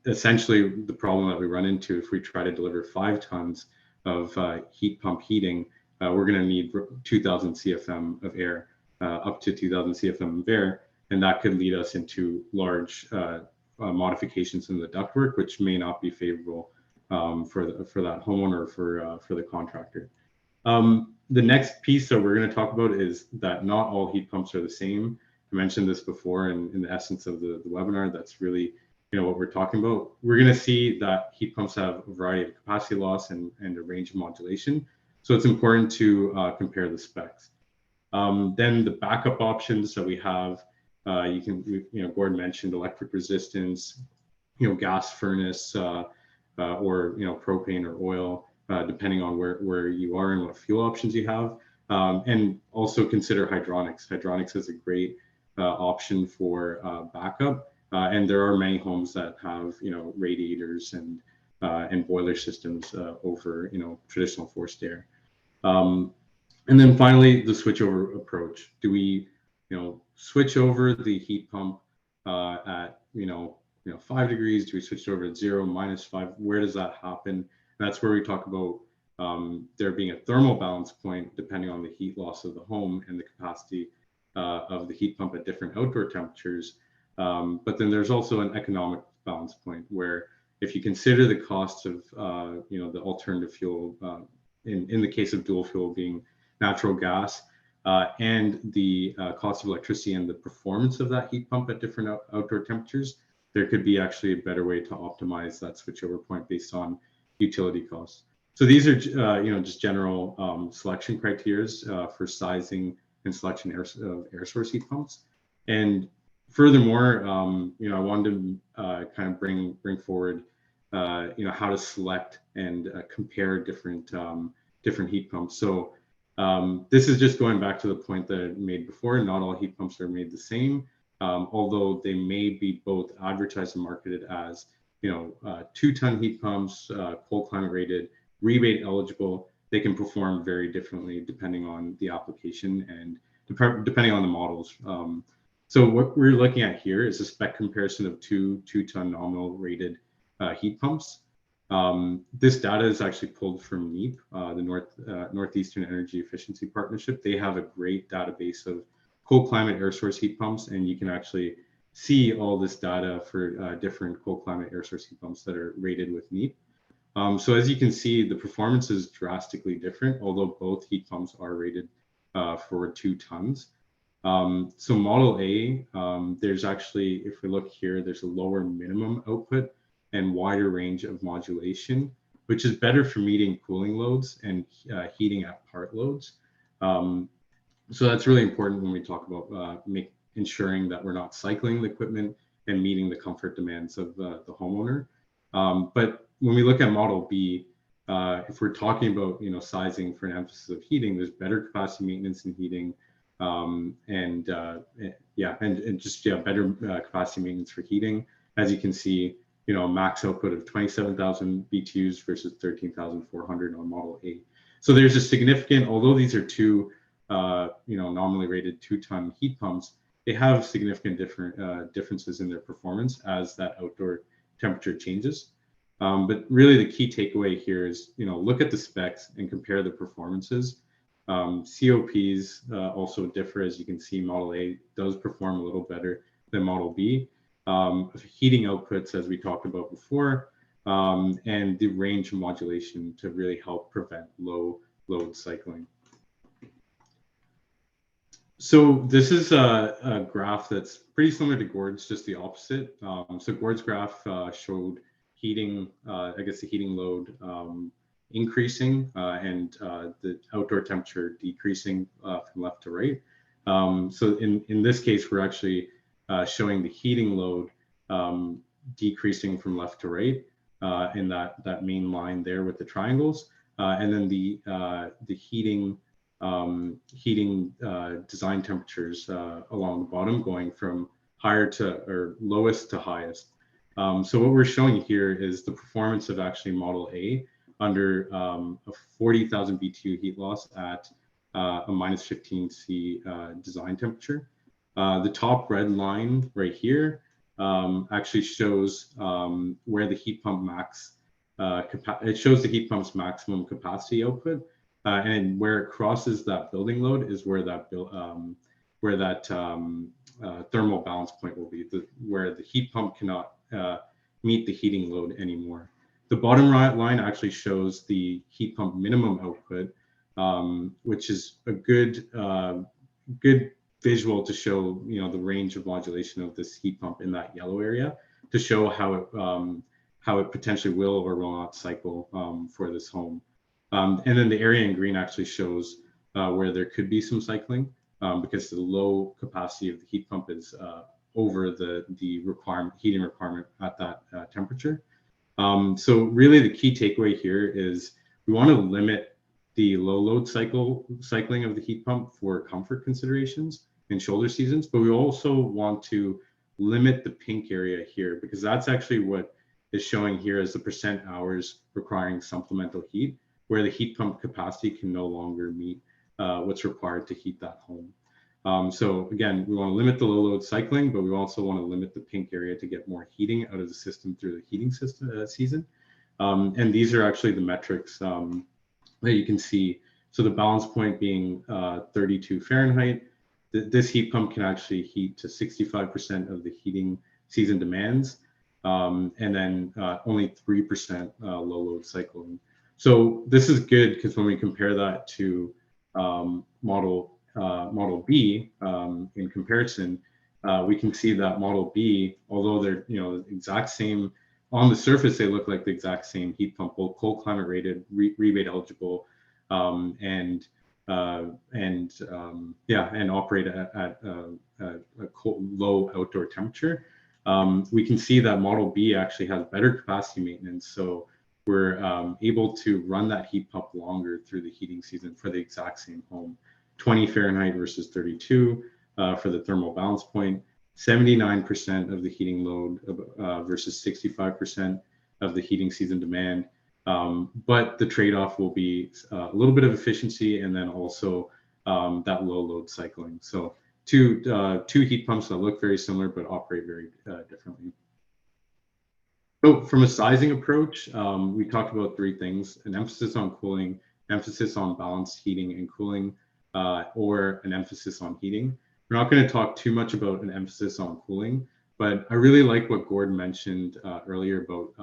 essentially, the problem that we run into if we try to deliver 5 tons of heat pump heating, we're going to need 2,000 CFM of air, up to 2,000 CFM of air, and that could lead us into large modifications in the ductwork, which may not be favorable for that homeowner or for the contractor. The next piece that we're going to talk about is that not all heat pumps are the same. I mentioned this before in the essence of the webinar. That's really what we're talking about. We're going to see that heat pumps have a variety of capacity loss and a range of modulation. So it's important to compare the specs. Then the backup options that we have, Gordon mentioned electric resistance, gas furnace, or propane or oil, depending on where you are and what fuel options you have. And also consider hydronics. Hydronics is a great option for backup. And there are many homes that have, radiators and boiler systems over, traditional forced air. And then finally, the switchover approach. Do we, switch over the heat pump at, 5 degrees? Do we switch over at 0, -5? Where does that happen? That's where we talk about there being a thermal balance point depending on the heat loss of the home and the capacity of the heat pump at different outdoor temperatures. But then there's also an economic balance point where if you consider the cost of the alternative fuel, in the case of dual fuel being natural gas, and the cost of electricity and the performance of that heat pump at different outdoor temperatures, there could be actually a better way to optimize that switchover point based on utility costs. So these are just general selection criteria for sizing and selection of air source heat pumps. And furthermore, I wanted to kind of bring forward how to select and compare different heat pumps. So this is just going back to the point that I made before. Not all heat pumps are made the same, although they may be both advertised and marketed as 2-ton heat pumps, cold climate rated, rebate eligible. They can perform very differently depending on the application and depending on the models. So what we're looking at here is a spec comparison of 2-ton nominal rated heat pumps. This data is actually pulled from NEEP, the Northeastern Energy Efficiency Partnership. They have a great database of cold climate air source heat pumps, and you can actually see all this data for different cold climate air source heat pumps that are rated with NEEP. So as you can see, the performance is drastically different, although both heat pumps are rated for 2 tons. So Model A, there's actually, if we look here, there's a lower minimum output and wider range of modulation, which is better for meeting cooling loads and heating at part loads. So that's really important when we talk about ensuring that we're not cycling the equipment and meeting the comfort demands of the homeowner. But when we look at Model B, if we're talking about sizing for an emphasis of heating, there's better capacity maintenance in heating, and just better capacity maintenance for heating. as you can see, you know, a max output of 27,000 BTUs versus 13,400 on Model A. So there's a significant, although these are two, you know, nominally rated 2-ton heat pumps, they have significant differences in their performance as that outdoor temperature changes. But really the key takeaway here is, you know, look at the specs and compare the performances. COPs also differ. As you can see, Model A does perform a little better than Model B. Heating outputs, as we talked about before, and the range modulation to really help prevent low load cycling. So this is a graph that's pretty similar to Gord's, just the opposite. So Gord's graph showed heating, I guess the heating load increasing and the outdoor temperature decreasing from left to right. So in this case, we're actually showing the heating load decreasing from left to right in that main line there with the triangles, and then the heating design temperatures along the bottom going from higher to or lowest to highest. So what we're showing here is the performance of actually Model A under a 40,000 BTU heat loss at a minus 15 C design temperature. The top red line right here actually shows where the heat pump max, it shows the heat pump's maximum capacity output, and where it crosses that building load is where that thermal balance point will be, where the heat pump cannot meet the heating load anymore. The bottom right line actually shows the heat pump minimum output, which is a good visual to show, you know, the range of modulation of this heat pump in that yellow area, to show how it potentially will or will not cycle for this home. And then the area in green actually shows where there could be some cycling because the low capacity of the heat pump is over the heating requirement at that temperature. So really the key takeaway here is we want to limit the low load cycling of the heat pump for comfort considerations in shoulder seasons, but we also want to limit the pink area here, because that's actually what is showing here as the percent hours requiring supplemental heat, where the heat pump capacity can no longer meet what's required to heat that home. So again, we want to limit the low load cycling, but we also want to limit the pink area to get more heating out of the system through the heating system season. And these are actually the metrics that you can see. So the balance point being 32 Fahrenheit. This heat pump can actually heat to 65% of the heating season demands, and then only 3% low load cycling. So this is good because when we compare that to Model B in comparison, we can see that Model B, although they're, you know, the exact same on the surface, they look like the exact same heat pump, both cold climate rated, rebate eligible, and operate at a low outdoor temperature. We can see that Model B actually has better capacity maintenance, so we're able to run that heat pump longer through the heating season for the exact same home. 20 Fahrenheit versus 32 for the thermal balance point, 79% of the heating load versus 65% of the heating season demand. But the trade-off will be a little bit of efficiency and then also that low load cycling. So two heat pumps that look very similar but operate very differently. So from a sizing approach, we talked about three things: an emphasis on cooling, emphasis on balanced heating and cooling, or an emphasis on heating. We're not going to talk too much about an emphasis on cooling, but I really like what Gordon mentioned earlier about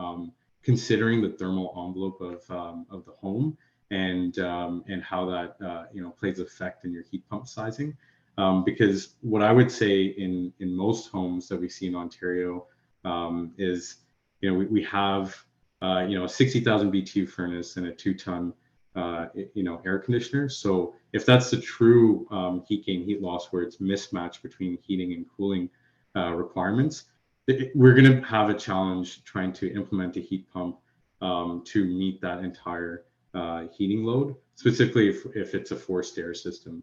considering the thermal envelope of the home and how that plays effect in your heat pump sizing. Because what I would say in most homes that we see in Ontario is, we have a 60,000 BTU furnace and a 2-ton air conditioner. So if that's the true heat gain, heat loss, where it's mismatched between heating and cooling requirements, we're going to have a challenge trying to implement a heat pump to meet that entire heating load, specifically if it's a forced air system,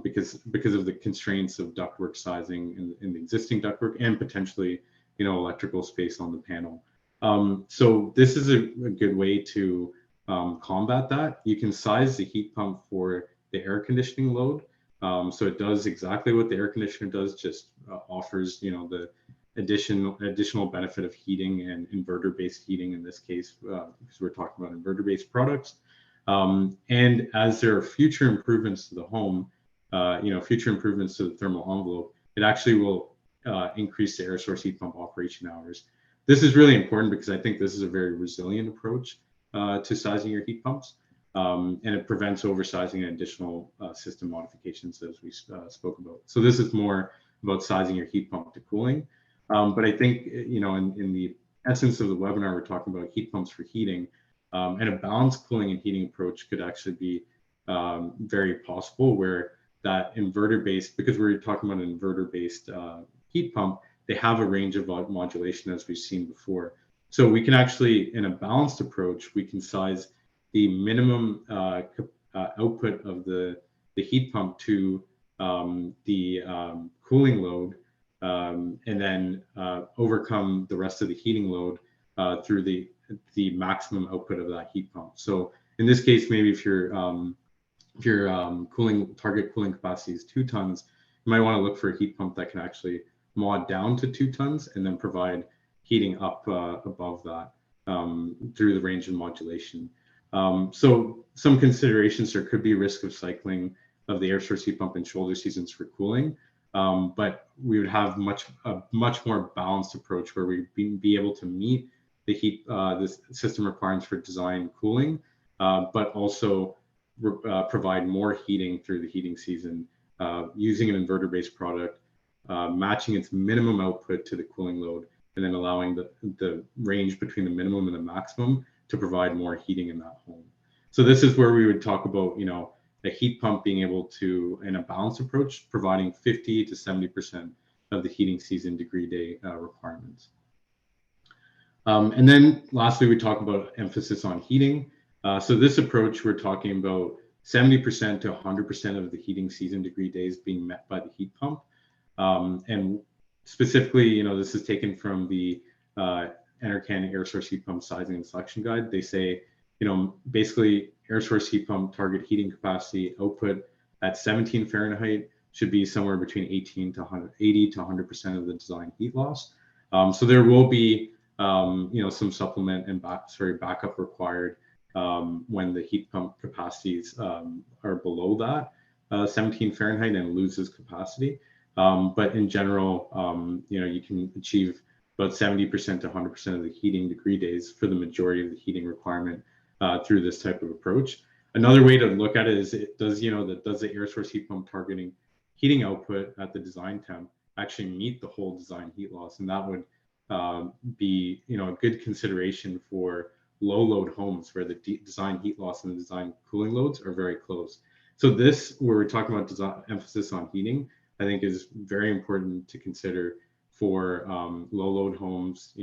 because of the constraints of ductwork sizing in the existing ductwork and potentially electrical space on the panel. So this is a good way to combat that. You can size the heat pump for the air conditioning load. So it does exactly what the air conditioner does, just offers, the additional benefit of heating and inverter-based heating in this case, because we're talking about inverter-based products. And as there are future improvements to the home, future improvements to the thermal envelope, it actually will increase the air source heat pump operation hours. This is really important because I think this is a very resilient approach to sizing your heat pumps, and it prevents oversizing and additional system modifications, as we spoke about. So this is more about sizing your heat pump to cooling. But I think, in the essence of the webinar, we're talking about heat pumps for heating, and a balanced cooling and heating approach could actually be very possible, where that inverter-based, because we're talking about an inverter-based heat pump, they have a range of modulation, as we've seen before. So we can actually, in a balanced approach, we can size the minimum output of the heat pump to the cooling load, and then overcome the rest of the heating load through the maximum output of that heat pump. So in this case, maybe if your target cooling capacity is 2 tons, you might want to look for a heat pump that can actually mod down to 2 tons and then provide heating up above that through the range of modulation. So some considerations: there could be risk of cycling of the air source heat pump in shoulder seasons for cooling, but we would have a much more balanced approach where we'd be able to meet the system requirements for design cooling, but also provide more heating through the heating season, using an inverter-based product, matching its minimum output to the cooling load, and then allowing the range between the minimum and the maximum to provide more heating in that home. So this is where we would talk about, a heat pump being able to, in a balanced approach, providing 50 to 70% of the heating season degree day requirements. And then lastly, we talk about emphasis on heating. So this approach, we're talking about 70% to 100% of the heating season degree days being met by the heat pump. And specifically, this is taken from the Enercan air source heat pump sizing and selection guide. They say, basically air source heat pump target heating capacity output at 17 Fahrenheit should be somewhere between 80 to 100% of the design heat loss. So there will be, some supplement and backup required when the heat pump capacities are below that 17 Fahrenheit and loses capacity. But in general, you can achieve about 70% to 100% of the heating degree days for the majority of the heating requirement through this type of approach. Another way to look at it is, does the air source heat pump targeting heating output at the design temp actually meet the whole design heat loss? And that would be, a good consideration for low load homes where the design heat loss and the design cooling loads are very close. So this, where we're talking about emphasis on heating, I think is very important to consider for low load homes,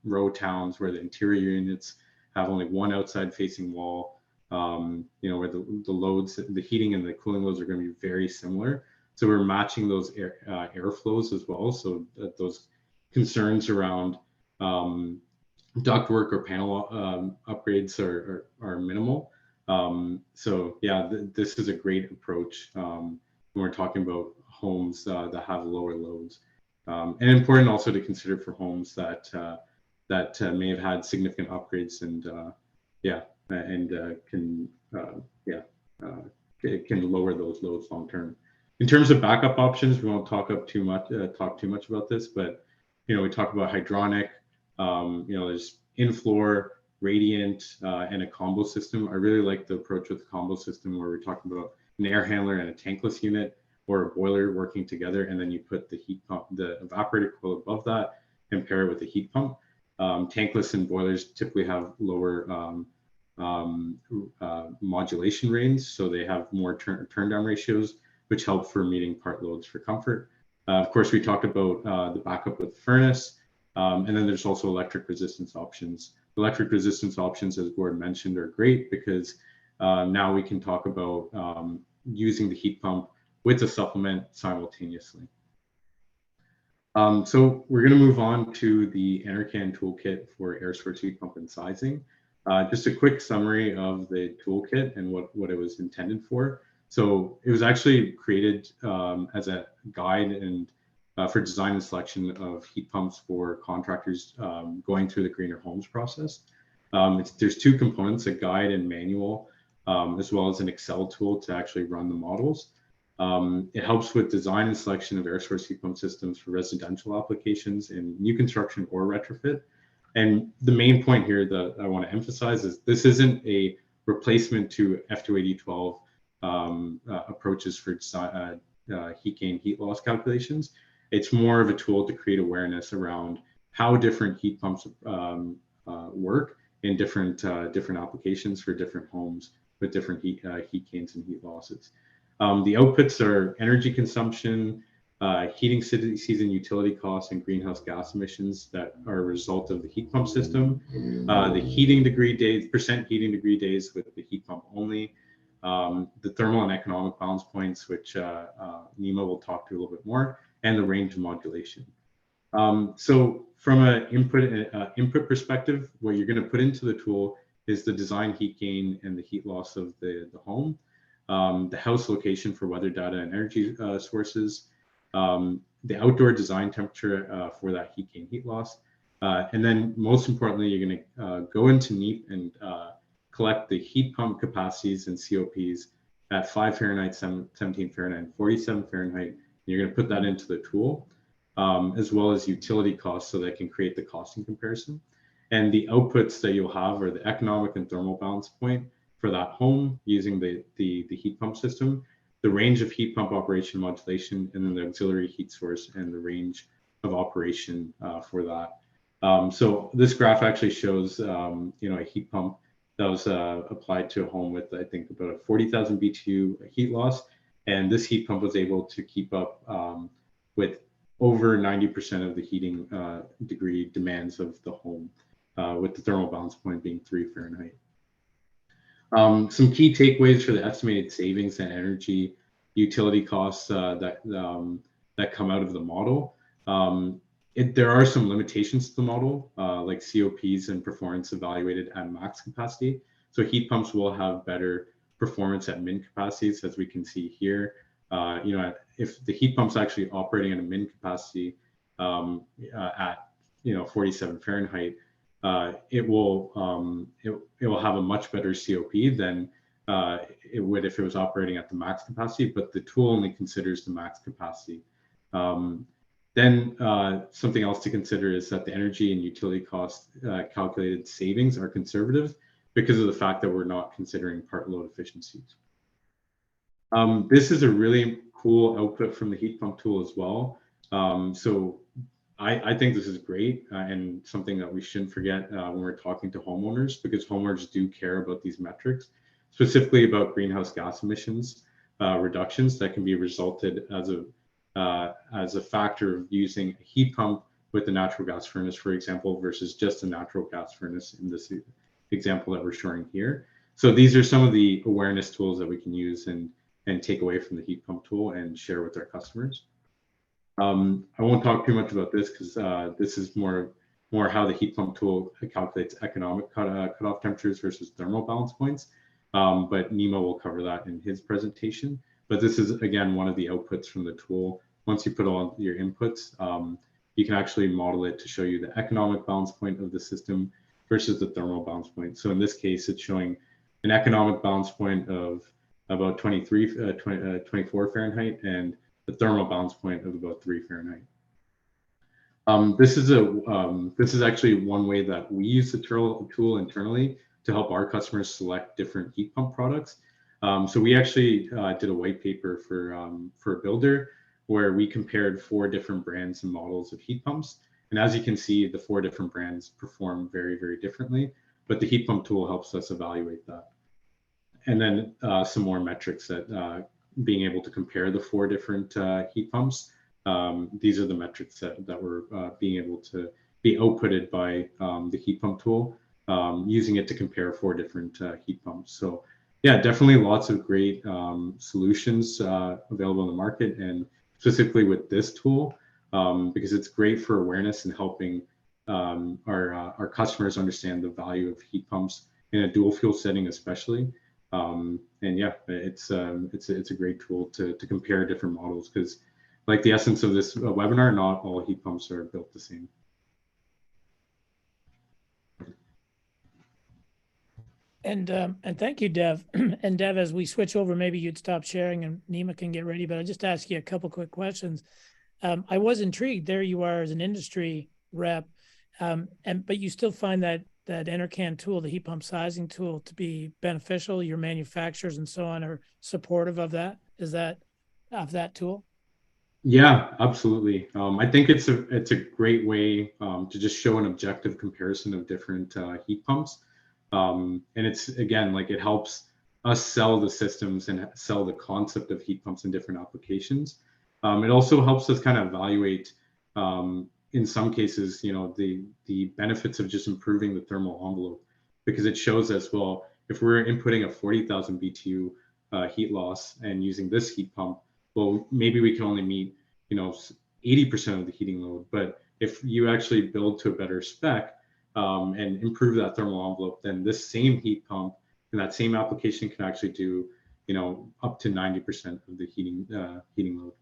row towns where the interior units have only one outside facing wall, where the loads, the heating and the cooling loads are going to be very similar. So we're matching those airflows as well, so that those concerns around ductwork or panel upgrades are minimal. So yeah, this is a great approach when we're talking about homes that have lower loads, and important also to consider for homes that may have had significant upgrades and can lower those loads long term. In terms of backup options, we won't talk too much about this, but we talk about hydronic. There's in-floor, radiant, and a combo system. I really like the approach with the combo system where we're talking about an air handler and a tankless unit or a boiler working together, and then you put the heat pump, the evaporator coil above that, and pair it with the heat pump. Tankless and boilers typically have lower modulation range, so they have more turn down ratios, which help for meeting part loads for comfort. Of course, we talked about the backup with furnace, and then there's also electric resistance options. Electric resistance options, as Gord mentioned, are great because now we can talk about using the heat pump with a supplement simultaneously. So we're going to move on to the Enercan toolkit for air source heat pump and sizing. Just a quick summary of the toolkit and what it was intended for. So it was actually created as a guide and for design and selection of heat pumps for contractors going through the greener homes process. There's two components, a guide and manual, as well as an Excel tool to actually run the models. It helps with design and selection of air source heat pump systems for residential applications in new construction or retrofit. And the main point here that I want to emphasize is this isn't a replacement to F28012 approaches for heat gain, heat loss calculations. It's more of a tool to create awareness around how different heat pumps work in different applications for different homes with different heat gains and heat losses. The outputs are energy consumption, heating season utility costs, and greenhouse gas emissions that are a result of the heat pump system, the heating degree days, percent heating degree days with the heat pump only, the thermal and economic balance points, which Nima will talk to a little bit more, and the range of modulation. So from an input perspective, what you're going to put into the tool is the design heat gain and the heat loss of the home, the house location for weather data and energy sources, the outdoor design temperature for that heat gain, heat loss. And then most importantly, you're going to go into NEAP and collect the heat pump capacities and COPs at 5 Fahrenheit, 17 Fahrenheit, and 47 Fahrenheit. And you're going to put that into the tool, as well as utility costs so that it can create the costing comparison. And the outputs that you'll have are the economic and thermal balance point for that home using the heat pump system, the range of heat pump operation modulation, and then the auxiliary heat source and the range of operation for that. So this graph actually shows, a heat pump that was applied to a home with, I think, about a 40,000 BTU heat loss. And this heat pump was able to keep up with over 90% of the heating degree demands of the home, with the thermal balance point being 3 Fahrenheit. Some key takeaways for the estimated savings and energy utility costs that come out of the model. There are some limitations to the model, like COPs and performance evaluated at max capacity. So heat pumps will have better performance at min capacities, as we can see here. If the heat pump's actually operating at a min capacity at 47 Fahrenheit, it will have a much better COP than it would if it was operating at the max capacity, but the tool only considers the max capacity. Then something else to consider is that the energy and utility cost calculated savings are conservative because of the fact that we're not considering part load efficiencies. This is a really cool output from the heat pump tool as well. So I think this is great and something that we shouldn't forget when we're talking to homeowners, because homeowners do care about these metrics, specifically about greenhouse gas emissions reductions that can be resulted as a factor of using a heat pump with a natural gas furnace, for example, versus just a natural gas furnace in this example that we're showing here. So these are some of the awareness tools that we can use and take away from the heat pump tool and share with our customers. I won't talk too much about this because this is more how the heat pump tool calculates economic cutoff temperatures versus thermal balance points. But Nima will cover that in his presentation. But this is, again, one of the outputs from the tool. Once you put all your inputs, you can actually model it to show you the economic balance point of the system versus the thermal balance point. So in this case, it's showing an economic balance point of about 24 Fahrenheit and the thermal balance point of about 3 Fahrenheit. This is actually one way that we use the tool internally to help our customers select different heat pump products. So we actually did a white paper for a builder where we compared 4 different brands and models of heat pumps. And as you can see, the 4 different brands perform very, very differently, but the heat pump tool helps us evaluate that. And then some more metrics that being able to compare the 4 different heat pumps. These are the metrics that were being able to be outputted by the heat pump tool, using it to compare 4 different heat pumps. So yeah, definitely lots of great solutions available in the market. And specifically with this tool, because it's great for awareness and helping our customers understand the value of heat pumps in a dual fuel setting, especially. And yeah, it's a great tool to compare different models, because like the essence of this webinar, not all heat pumps are built the same. And thank you, Dev. And Dev, as we switch over, maybe you'd stop sharing and Nima can get ready, but I'll just ask you a couple quick questions. I was intrigued. There you are as an industry rep, but you still find that Enercan tool, the heat pump sizing tool, to be beneficial. Your manufacturers and so on are supportive of that. Is that of that tool? Yeah, absolutely. I think it's a great way to just show an objective comparison of different heat pumps. And it's, again, like, it helps us sell the systems and sell the concept of heat pumps in different applications. It also helps us kind of evaluate, in some cases, the benefits of just improving the thermal envelope, because it shows us, well, if we're inputting a 40,000 BTU heat loss and using this heat pump, well, maybe we can only meet 80% of the heating load. But if you actually build to a better spec, and improve that thermal envelope, then this same heat pump and that same application can actually do, up to 90% of the heating load.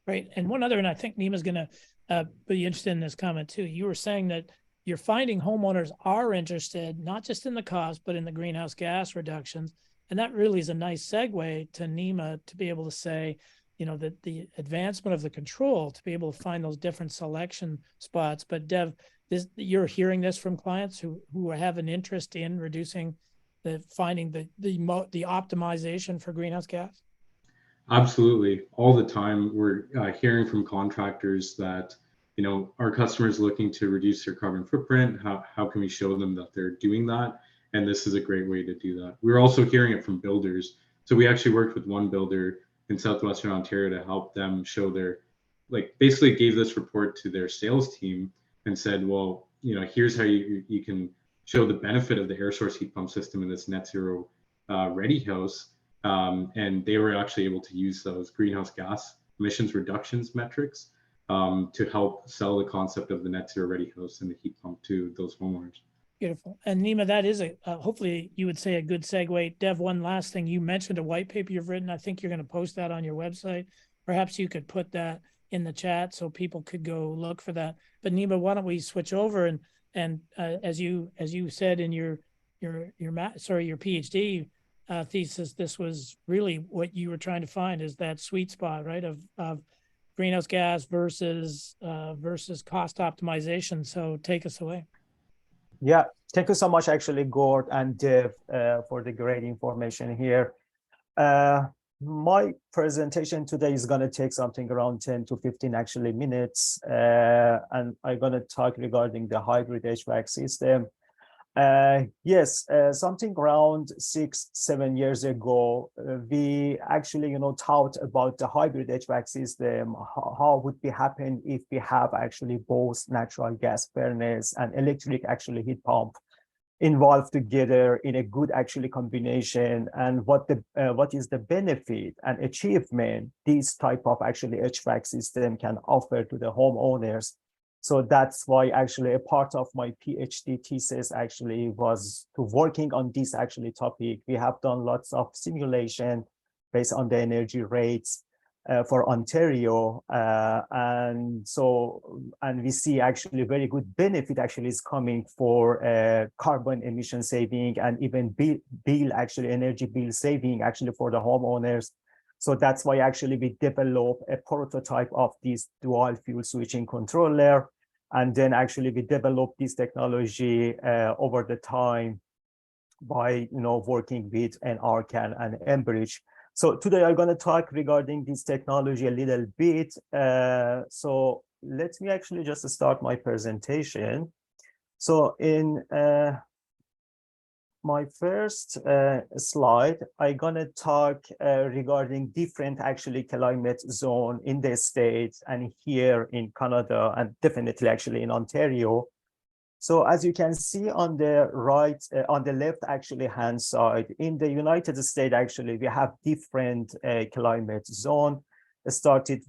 Right. And one other, and I think Nima's going to be interested in this comment too. You were saying that you're finding homeowners are interested, not just in the cost, but in the greenhouse gas reductions. And that really is a nice segue to Nima to be able to say, that the advancement of the control, to be able to find those different selection spots. But Dev, you're hearing this from clients who have an interest in reducing finding the optimization for greenhouse gas? Absolutely. All the time we're hearing from contractors that, our customers looking to reduce their carbon footprint. How can we show them that they're doing that? And this is a great way to do that. We're also hearing it from builders. So we actually worked with one builder in Southwestern Ontario to help them show basically gave this report to their sales team and said, well, here's how you can show the benefit of the air source heat pump system in this net zero ready house. And they were actually able to use those greenhouse gas emissions reductions metrics to help sell the concept of the net zero ready house and the heat pump to those homeowners. Beautiful. And Nima, that is hopefully you would say a good segue. Dev, one last thing. You mentioned a white paper you've written. I think you're going to post that on your website. Perhaps you could put that in the chat so people could go look for that. But Nima, why don't we switch over and as you said in your PhD thesis, this was really what you were trying to find, is that sweet spot, right, of greenhouse gas versus cost optimization. So take us away. Yeah, thank you so much, actually, Gord and Dev, for the great information here. My presentation today is going to take something around 10 to 15 actually minutes, and I'm going to talk regarding the hybrid HVAC system. Yes, something around 6-7 years ago, we actually, thought about the hybrid HVAC system. How would it happen if we have actually both natural gas furnace and electric actually heat pump involved together in a good actually combination, and what is the benefit and achievement this type of actually HVAC system can offer to the homeowners. So that's why actually a part of my PhD thesis actually was to working on this actually topic. We have done lots of simulation based on the energy rates for Ontario, and we see actually very good benefit actually is coming for carbon emission saving and even energy bill saving actually for the homeowners. So that's why actually we develop a prototype of this dual fuel switching controller, and then actually we develop this technology over the time by working with an Arcan and Enbridge. So today I'm going to talk regarding this technology a little bit. So let me actually just start my presentation. So in my first slide, I'm going to talk regarding different actually climate zone in the States and here in Canada, and definitely actually in Ontario. So as you can see on the right, on the left actually hand side, in the United States actually we have different climate zone. starting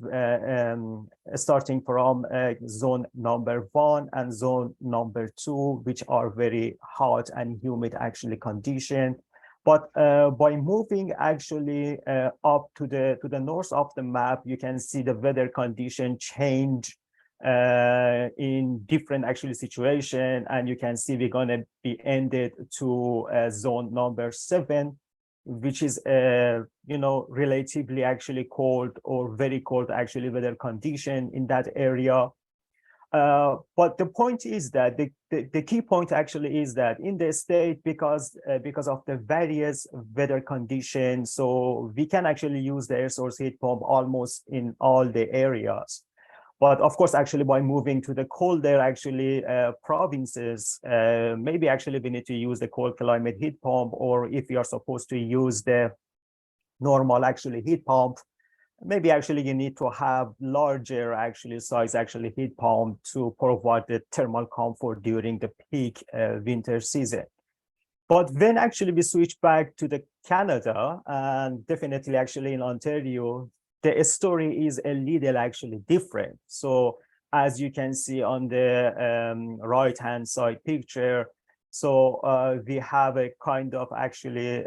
from zone number 1 and zone number 2, which are very hot and humid actually condition. But by moving actually up to the north of the map, you can see the weather condition change in different actually situation, and you can see we're going to be ended to zone number 7, which is relatively actually cold or very cold actually weather condition in that area. But the point is that the key point actually is that in the state, because of the various weather conditions, so we can actually use the air source heat pump almost in all the areas. But of course, actually, by moving to the colder actually provinces, maybe actually we need to use the cold climate heat pump, or if you are supposed to use the normal actually heat pump, maybe actually you need to have larger actually size actually heat pump to provide the thermal comfort during the peak winter season. But when actually we switch back to the Canada, and definitely actually in Ontario, the story is a little actually different. So as you can see on the right-hand side picture, so we have a kind of actually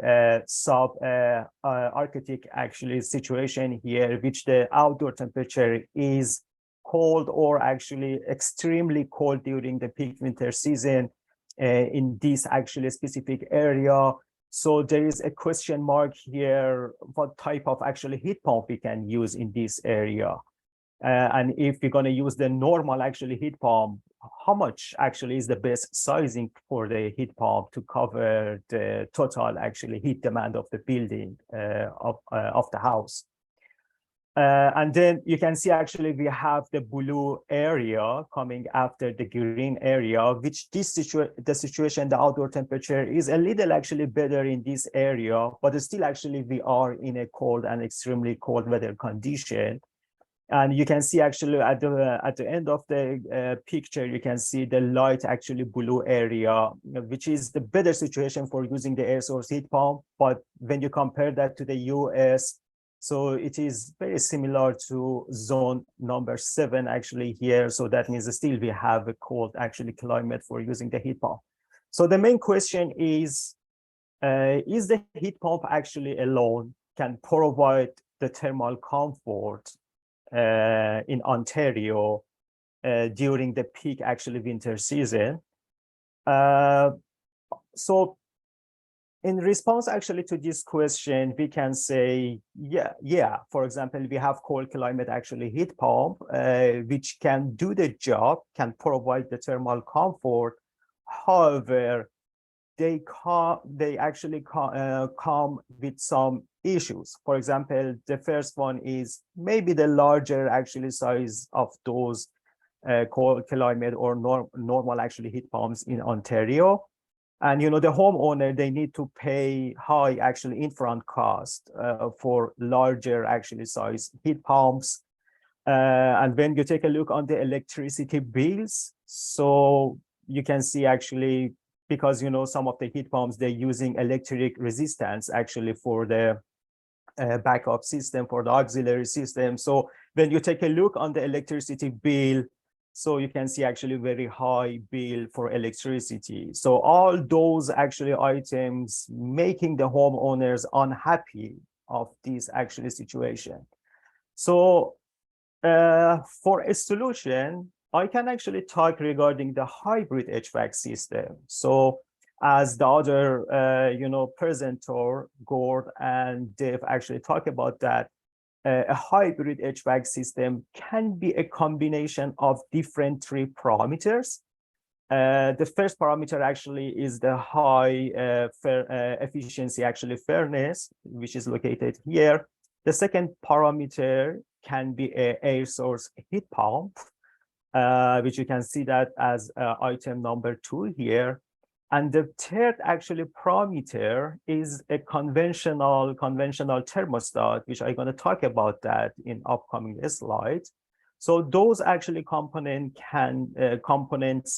Arctic actually situation here, which the outdoor temperature is cold or actually extremely cold during the peak winter season in this actually specific area. So there is a question mark here, what type of actually heat pump we can use in this area. And if we're going to use the normal actually heat pump, how much actually is the best sizing for the heat pump to cover the total actually heat demand of the building of the house. And then you can see actually we have the blue area coming after the green area, which the situation, the outdoor temperature is a little actually better in this area, but still actually we are in a cold and extremely cold weather condition. And you can see actually at the end of the picture, you can see the light actually blue area, which is the better situation for using the air source heat pump. But when you compare that to the US, so it is very similar to zone number 7 actually here. So that means still we have a cold actually climate for using the heat pump. So the main question is the heat pump actually alone can provide the thermal comfort in Ontario during the peak actually winter season? So in response actually to this question, we can say, yeah. For example, we have cold climate actually heat pump, which can do the job, can provide the thermal comfort. However, they actually come with some issues. For example, the first one is maybe the larger actually size of those cold climate or normal actually heat pumps in Ontario. And the homeowner, they need to pay high actually infront cost for larger actually size heat pumps. And when you take a look on the electricity bills, so you can see actually, because some of the heat pumps, they're using electric resistance actually for the backup system, for the auxiliary system. So when you take a look on the electricity bill, so you can see actually very high bill for electricity. So all those actually items making the homeowners unhappy of this actually situation. So for a solution, I can actually talk regarding the hybrid HVAC system. So as the other, presenter, Gord and Dave actually talk about that, a hybrid HVAC system can be a combination of different 3 parameters. The first parameter actually is the high efficiency actually furnace, which is located here. The second parameter can be an air source heat pump, which you can see that as item number 2 here. And the third actually parameter is a conventional thermostat, which I'm going to talk about that in upcoming slides. So those actually components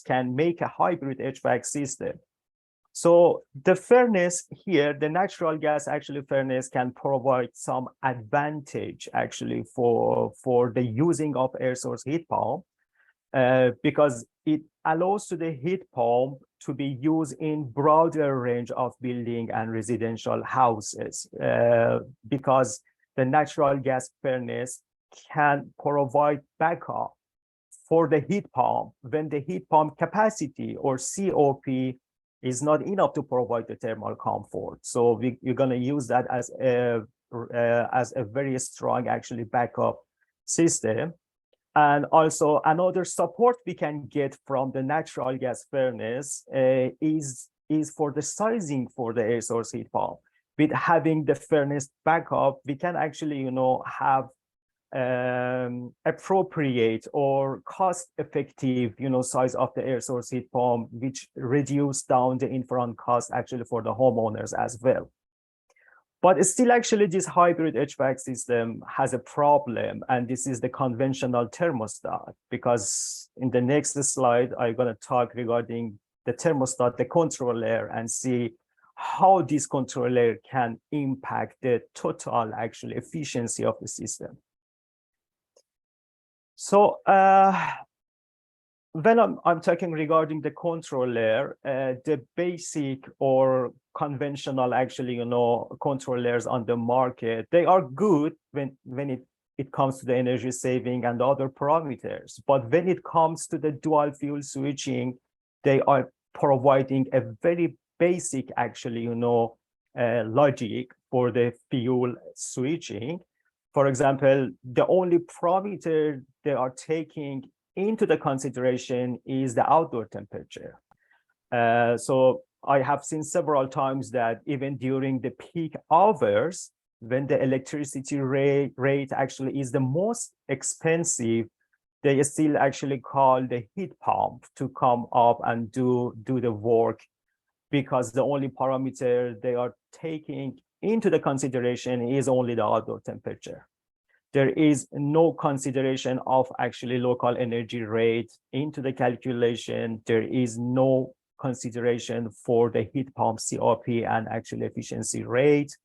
can make a hybrid HVAC system. So the furnace here, the natural gas actually furnace can provide some advantage actually for the using of air source heat pump, because it allows to the heat pump to be used in broader range of building and residential houses, because the natural gas furnace can provide backup for the heat pump when the heat pump capacity or COP is not enough to provide the thermal comfort. So you're going to use that as a very strong actually backup system. And also another support we can get from the natural gas furnace is for the sizing for the air source heat pump. With having the furnace backup, we can actually, have appropriate or cost-effective, size of the air source heat pump, which reduce down the infront cost actually for the homeowners as well. But still, actually, this hybrid HVAC system has a problem, and this is the conventional thermostat, because in the next slide, I'm going to talk regarding the thermostat, the controller, and see how this controller can impact the total actual efficiency of the system. So when I'm talking regarding the controller, the basic or conventional actually, controllers on the market, they are good when it comes to the energy saving and other parameters. But when it comes to the dual fuel switching, they are providing a very basic actually, logic for the fuel switching. For example, the only parameter they are taking into the consideration is the outdoor temperature. So I have seen several times that even during the peak hours, when the electricity rate actually is the most expensive, they still actually call the heat pump to come up and do the work, because the only parameter they are taking into the consideration is only the outdoor temperature. There is no consideration of actually local energy rate into the calculation. There is no consideration for the heat pump COP and actual efficiency rate.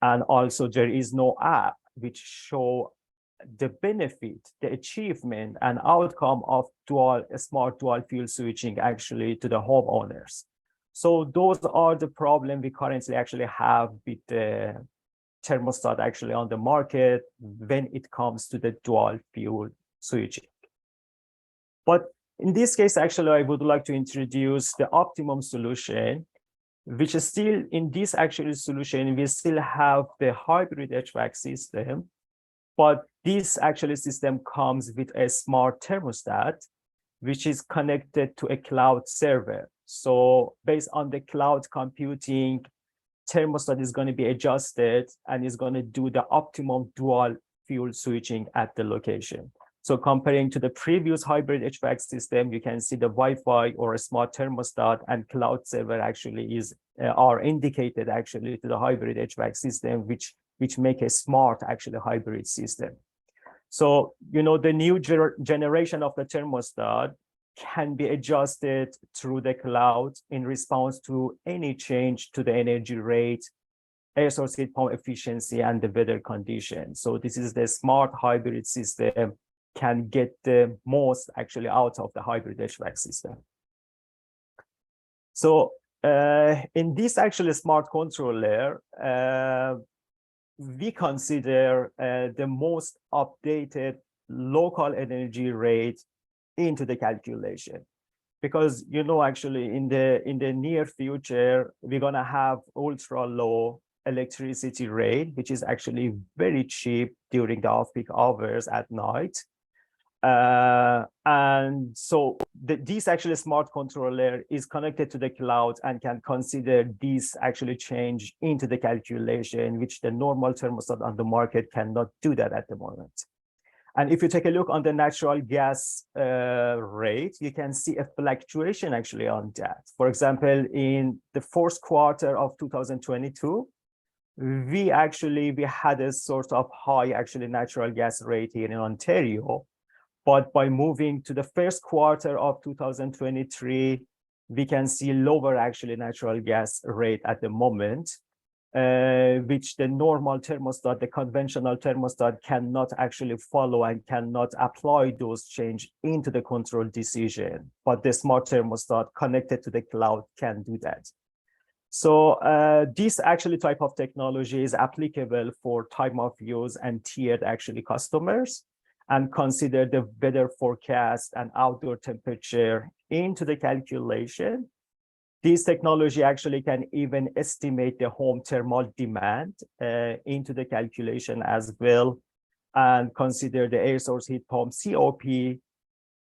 And also there is no app which show the benefit, the achievement and outcome of smart dual fuel switching actually to the homeowners. So those are the problems we currently actually have with the thermostat actually on the market when it comes to the dual fuel switching. But in this case, actually, I would like to introduce the optimum solution, which is still in this actual solution, we still have the hybrid HVAC system, but this actually system comes with a smart thermostat, which is connected to a cloud server. So based on the cloud computing, thermostat is going to be adjusted and is going to do the optimum dual fuel switching at the location. So comparing to the previous hybrid HVAC system, you can see the Wi-Fi or a smart thermostat and cloud server actually are indicated actually to the hybrid HVAC system, which make a smart actually hybrid system. So, the new generation of the thermostat can be adjusted through the cloud in response to any change to the energy rate, air source heat pump efficiency, and the weather conditions. So this is the smart hybrid system can get the most actually out of the hybrid HVAC system. So in this actually smart controller, we consider the most updated local energy rate into the calculation, because actually in the near future we're going to have ultra low electricity rate, which is actually very cheap during the off-peak hours at night, and so this actually smart controller is connected to the cloud and can consider this actually change into the calculation, which the normal thermostat on the market cannot do that at the moment. And if you take a look on the natural gas rate, you can see a fluctuation actually on that. For example, in the fourth quarter of 2022, we had a sort of high actually natural gas rate here in Ontario. But by moving to the first quarter of 2023, we can see lower actually natural gas rate at the moment, which the normal thermostat, the conventional thermostat cannot actually follow and cannot apply those change into the control decision. But the smart thermostat connected to the cloud can do that. So this actually type of technology is applicable for time of use and tiered actually customers, and consider the weather forecast and outdoor temperature into the calculation. This technology actually can even estimate the home thermal demand into the calculation as well, and consider the air source heat pump COP,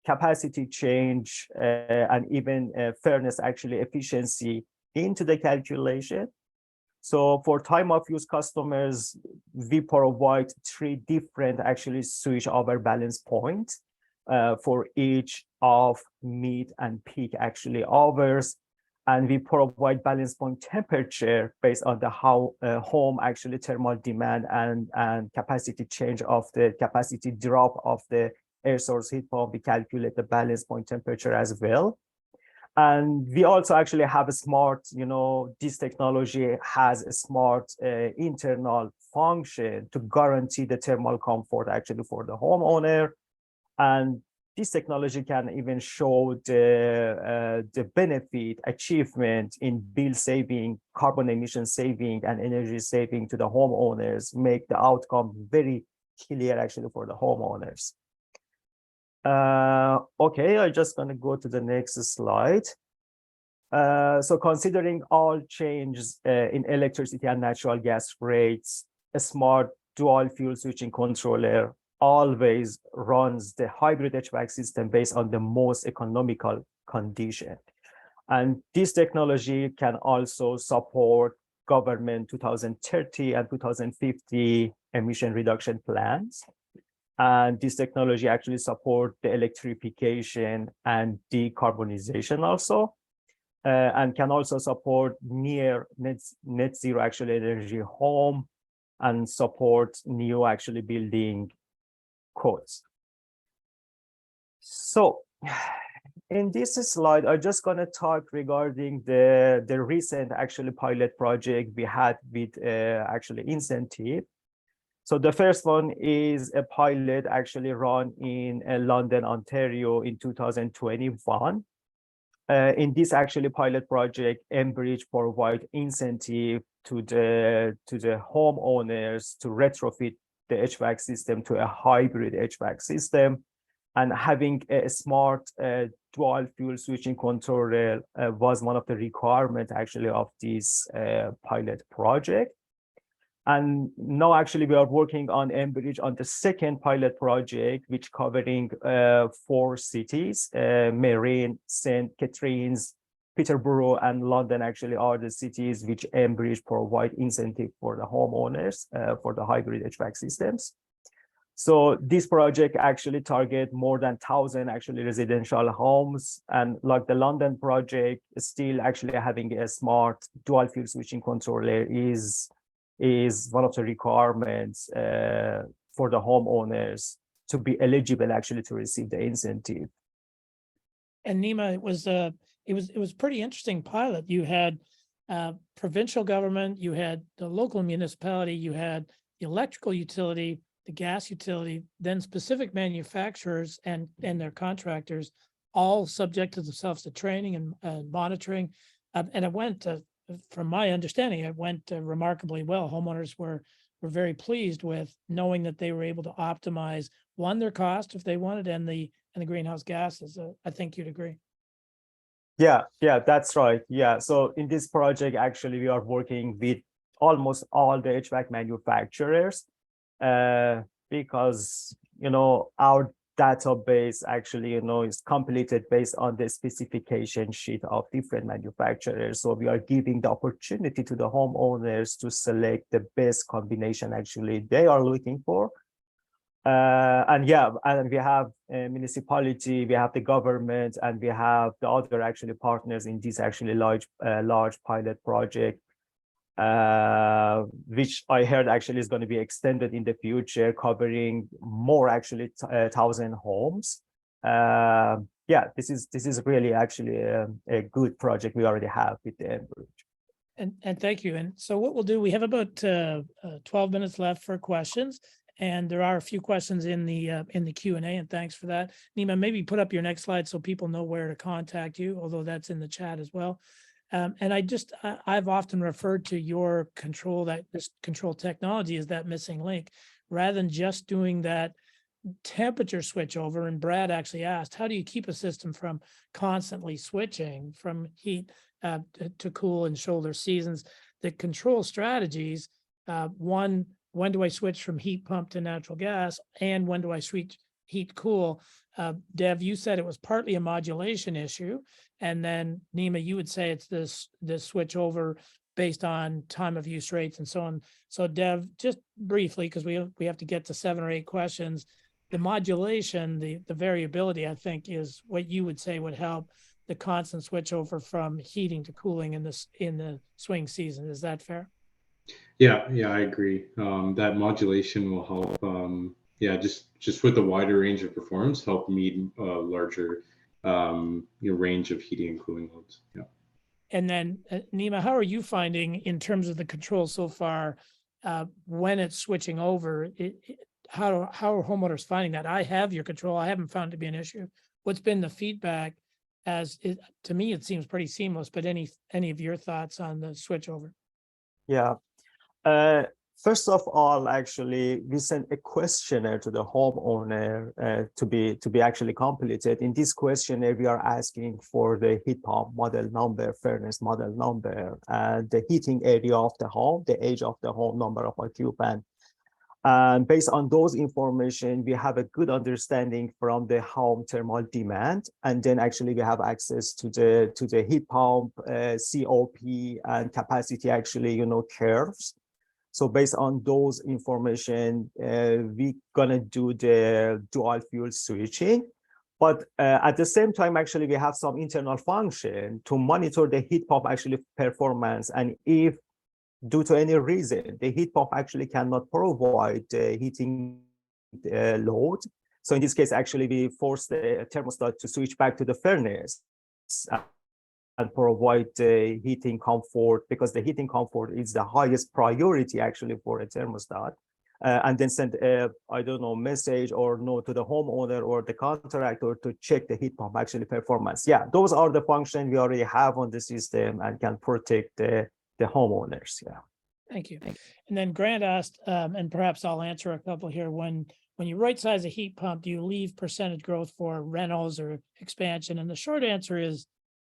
capacity change, and even furnace actually efficiency into the calculation. So for time of use customers, we provide 3 different actually switch over balance points for each of mid and peak actually hours. And we provide balance point temperature based on the home actually thermal demand and capacity change of the capacity drop of the air source heat pump. We calculate the balance point temperature as well. And we also actually have a smart, this technology has a smart internal function to guarantee the thermal comfort actually for the homeowner. And this technology can even show the benefit achievement in bill saving, carbon emission saving, and energy saving to the homeowners, make the outcome very clear actually for the homeowners. Okay, I'm just going to go to the next slide. So considering all changes in electricity and natural gas rates, a smart dual fuel switching controller always runs the hybrid HVAC system based on the most economical condition. And this technology can also support government 2030 and 2050 emission reduction plans. And this technology actually support the electrification and decarbonization also, and can also support near net zero actually energy home and support new actually building codes. So in this slide, I'm just going to talk regarding the recent actually pilot project we had with actually incentive. So the first one is a pilot actually run in London, Ontario in 2021. In this actually pilot project, Enbridge provide incentive to the homeowners to retrofit the HVAC system to a hybrid HVAC system, and having a smart dual fuel switching controller was one of the requirements actually of this pilot project. And now actually we are working on Enbridge on the second pilot project, which covering 4 cities, Marine, St. Catharines, Peterborough, and London actually are the cities which Enbridge provide incentive for the homeowners for the hybrid HVAC systems. So this project actually target more than 1,000 actually residential homes, and like the London project, still actually having a smart dual fuel switching controller is one of the requirements for the homeowners to be eligible actually to receive the incentive. And Nima, it was pretty interesting pilot. You had provincial government, you had the local municipality, you had the electrical utility, the gas utility, then specific manufacturers and their contractors, all subject to themselves to training and monitoring. And it went, from my understanding, it went remarkably well. Homeowners were very pleased with knowing that they were able to optimize their cost if they wanted, and the greenhouse gases. I think you'd agree. Yeah, that's right. Yeah, so in this project, actually, we are working with almost all the HVAC manufacturers because, our database actually, is completed based on the specification sheet of different manufacturers. So we are giving the opportunity to the homeowners to select the best combination actually they are looking for. And we have a municipality, we have the government, and we have the other actually partners in this actually large pilot project, which I heard actually is going to be extended in the future, covering more actually 1,000 homes. Yeah, this is really actually a good project we already have with the Enbridge. And thank you. And so what we'll do, we have about 12 minutes left for questions. And there are a few questions in the Q&A, and thanks for that. Nima, maybe put up your next slide so people know where to contact you, although that's in the chat as well. And I've often referred to your this control technology as that missing link, rather than just doing that temperature switch over. And Brad actually asked, how do you keep a system from constantly switching from heat to cool and shoulder seasons? The control strategies, one, when do I switch from heat pump to natural gas, and when do I switch heat cool? Dev, you said it was partly a modulation issue, and then Nima, you would say it's this switch over based on time of use rates and so on. So Dev, just briefly, because we have to get to 7 or 8 questions, the modulation, the variability, I think, is what you would say would help the constant switch over from heating to cooling in the swing season. Is that fair? Yeah, I agree. That modulation will help. Just with a wider range of performance, help meet a larger range of heating and cooling loads. Yeah. And then Nima, how are you finding in terms of the control so far when it's switching over? How are homeowners finding that? I have your control. I haven't found it to be an issue. What's been the feedback? To me, it seems pretty seamless, but any of your thoughts on the switch over? Yeah. First of all, actually, we sent a questionnaire to the homeowner to be actually completed. In this questionnaire, we are asking for the heat pump model number, furnace model number, and the heating area of the home, the age of the home, number of occupant. And based on those information, we have a good understanding from the home thermal demand, and then actually we have access to the heat pump, COP, and capacity actually curves. So based on those information, we gonna do the dual fuel switching. But at the same time, actually, we have some internal function to monitor the heat pump actually performance. And if due to any reason, the heat pump actually cannot provide the heating load. So in this case, actually, we force the thermostat to switch back to the furnace and provide the heating comfort, because the heating comfort is the highest priority actually for a thermostat. And then send a, I don't know, message or note to the homeowner or the contractor to check the heat pump actually performance. Yeah, those are the functions we already have on the system and can protect the homeowners. Yeah. Thank you. And then Grant asked, and perhaps I'll answer a couple here. When you right size a heat pump, do you leave percentage growth for rentals or expansion? And the short answer is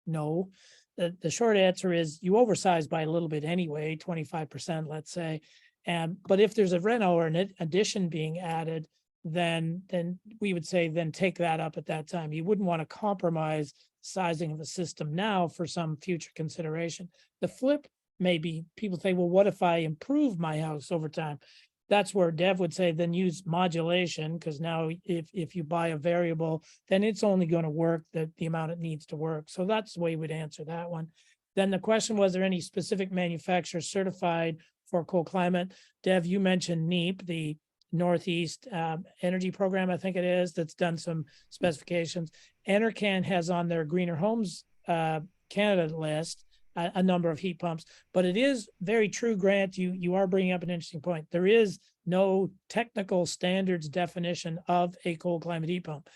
no. The short answer is you oversize by a little bit anyway, 25%, let's say. But if there's a reno or an addition being added, then we would say then take that up at that time. You wouldn't want to compromise sizing of a system now for some future consideration. The flip maybe people say, well, what if I improve my house over time? That's where Dev would say, then use modulation, because now if you buy a variable, then it's only going to work the amount it needs to work. So that's the way we'd answer that one. Then the question, was there any specific manufacturer certified for cold climate? Dev, you mentioned NEEP, the Northeast Energy Program, I think it is, that's done some specifications. Enercan has on their Greener Homes Canada list a number of heat pumps, but it is very true, Grant, you are bringing up an interesting point. There is no technical standards definition of a cold climate heat pump.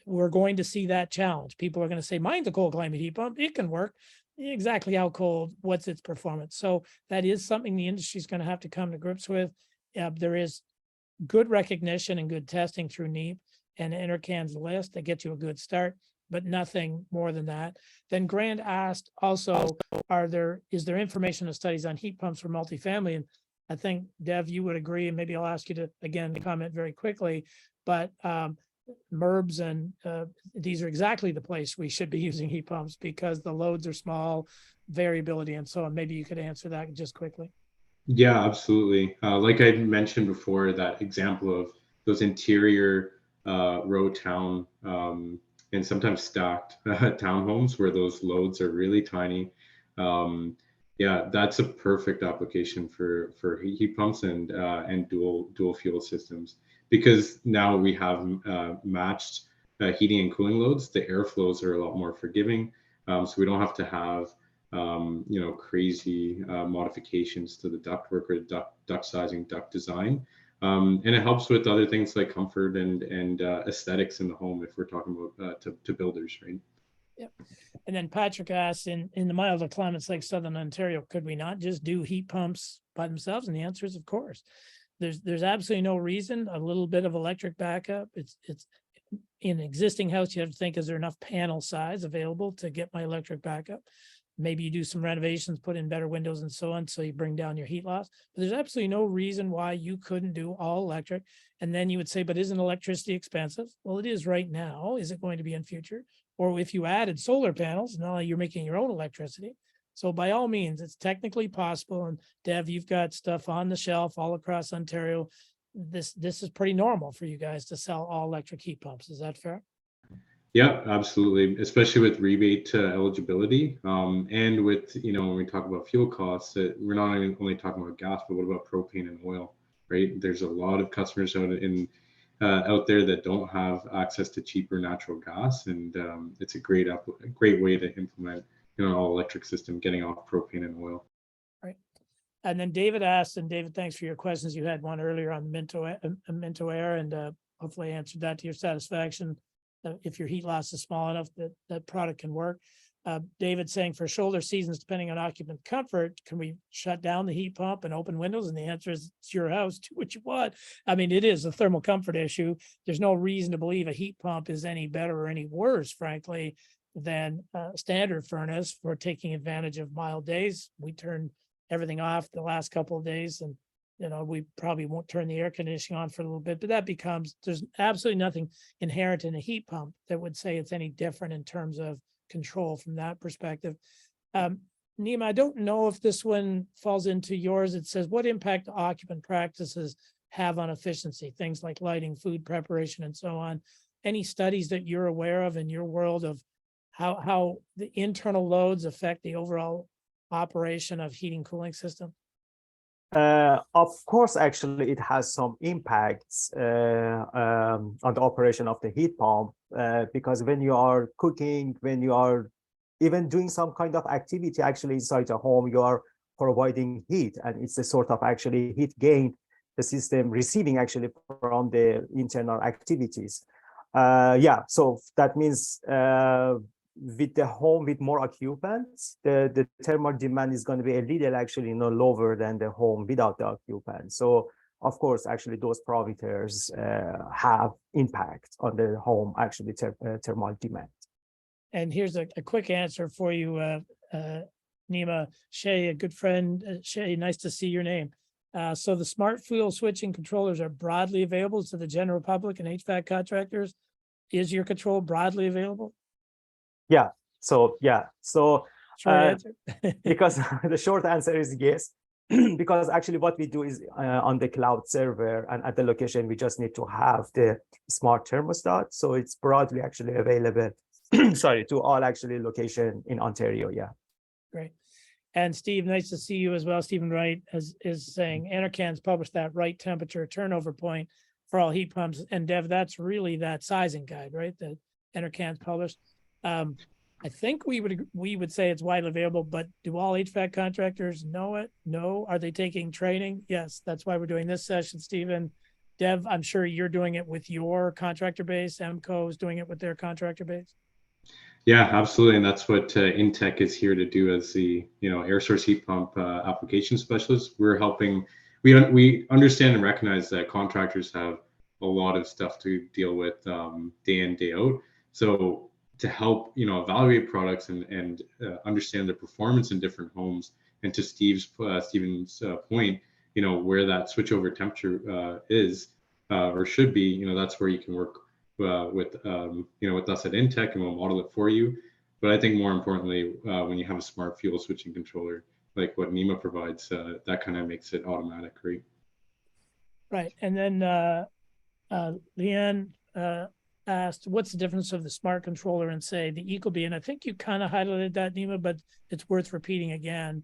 We're going to see that challenge. People are going to say, mine's a cold climate heat pump, it can work. Exactly how cold, what's its performance? So that is something the industry is going to have to come to grips with. There is good recognition and good testing through NEEP and Enercan's list that gets you a good start, but nothing more than that. Then Grant asked also, is there information and studies on heat pumps for multifamily? And I think, Dev, you would agree, and maybe I'll ask you to, again, comment very quickly, but MERBs and these are exactly the place we should be using heat pumps because the loads are small, variability, and so on. Maybe you could answer that just quickly. Yeah, absolutely. Like I mentioned before, that example of those interior row town and sometimes stacked townhomes where those loads are really tiny. Yeah, that's a perfect application for heat pumps and dual fuel systems, because now we have matched heating and cooling loads, the airflows are a lot more forgiving. So we don't have to have crazy modifications to the ductwork or duct sizing, duct design. And it helps with other things like comfort and aesthetics in the home if we're talking about to builders, right? Yep. And then Patrick asked, in the milder climates like Southern Ontario, could we not just do heat pumps by themselves? And the answer is, of course. There's absolutely no reason. A little bit of electric backup. It's in an existing house. You have to think, is there enough panel size available to get my electric backup? Maybe you do some renovations, put in better windows and so on, so you bring down your heat loss. But there's absolutely no reason why you couldn't do all electric. And then you would say, but isn't electricity expensive? Well, it is right now. Is it going to be in future? Or if you added solar panels, now you're making your own electricity. So by all means, it's technically possible. And Dev, you've got stuff on the shelf all across Ontario. This is pretty normal for you guys to sell all electric heat pumps. Is that fair? Yeah, absolutely. Especially with rebate eligibility, and with, when we talk about fuel costs, we're not only talking about gas, but what about propane and oil, right? There's a lot of customers out there that don't have access to cheaper natural gas, and it's a great way to implement an all electric system, getting off propane and oil. Right. And then David asked, and David, thanks for your questions. You had one earlier on Minto Air, and hopefully I answered that to your satisfaction. If your heat loss is small enough that product can work. David saying, for shoulder seasons, depending on occupant comfort, can we shut down the heat pump and open windows? And the answer is, it's your house, do what you want. I mean, it is a thermal comfort issue. There's no reason to believe a heat pump is any better or any worse, frankly, than a standard furnace for taking advantage of mild days. We turn everything off the last couple of days, and we probably won't turn the air conditioning on for a little bit, but there's absolutely nothing inherent in a heat pump that would say it's any different in terms of control from that perspective. Nima, I don't know if this one falls into yours. It says, what impact do occupant practices have on efficiency? Things like lighting, food preparation, and so on. Any studies that you're aware of in your world of how the internal loads affect the overall operation of heating cooling system? Of course, actually, it has some impacts on the operation of the heat pump, because when you are cooking, when you are even doing some kind of activity actually inside the home, you are providing heat, and it's a sort of actually heat gain the system receiving actually from the internal activities. So that means with the home with more occupants, the thermal demand is going to be a little actually lower than the home without the occupants. So of course, actually those parameters have impact on the home actually thermal demand. And here's a quick answer for you, Nima. Shay, a good friend. Shay, nice to see your name. So the smart fuel switching controllers are broadly available to the general public and HVAC contractors. Is your control broadly available? Yeah. So Short answer. because the short answer is yes, because actually what we do is on the cloud server, and at the location we just need to have the smart thermostat, so it's broadly actually available sorry, to all actually location in Ontario. Yeah, Great. And Steve, nice to see you as well. Stephen Wright is saying Enercan's published that right temperature turnover point for all heat pumps. And Dev, that's really that sizing guide, right? That Enercan's published. I think we would say it's widely available, but do all HVAC contractors know it? No. Are they taking training? Yes. That's why we're doing this session, Stephen. Dev, I'm sure you're doing it with your contractor base. MCO is doing it with their contractor base. Yeah, absolutely. And that's what Intech is here to do as the air source heat pump application specialist. We're helping. We understand and recognize that contractors have a lot of stuff to deal with day in, day out. So to help evaluate products and understand the performance in different homes, and to Steven's point, where that switchover temperature is or should be, that's where you can work with us at Intech, and we'll model it for you. But I think more importantly, when you have a smart fuel switching controller like what Nima provides, that kind of makes it automatic, right? Right. And then Leanne asked, what's the difference of the smart controller and say the Ecobee? And I think you kind of highlighted that, Nima, but it's worth repeating again,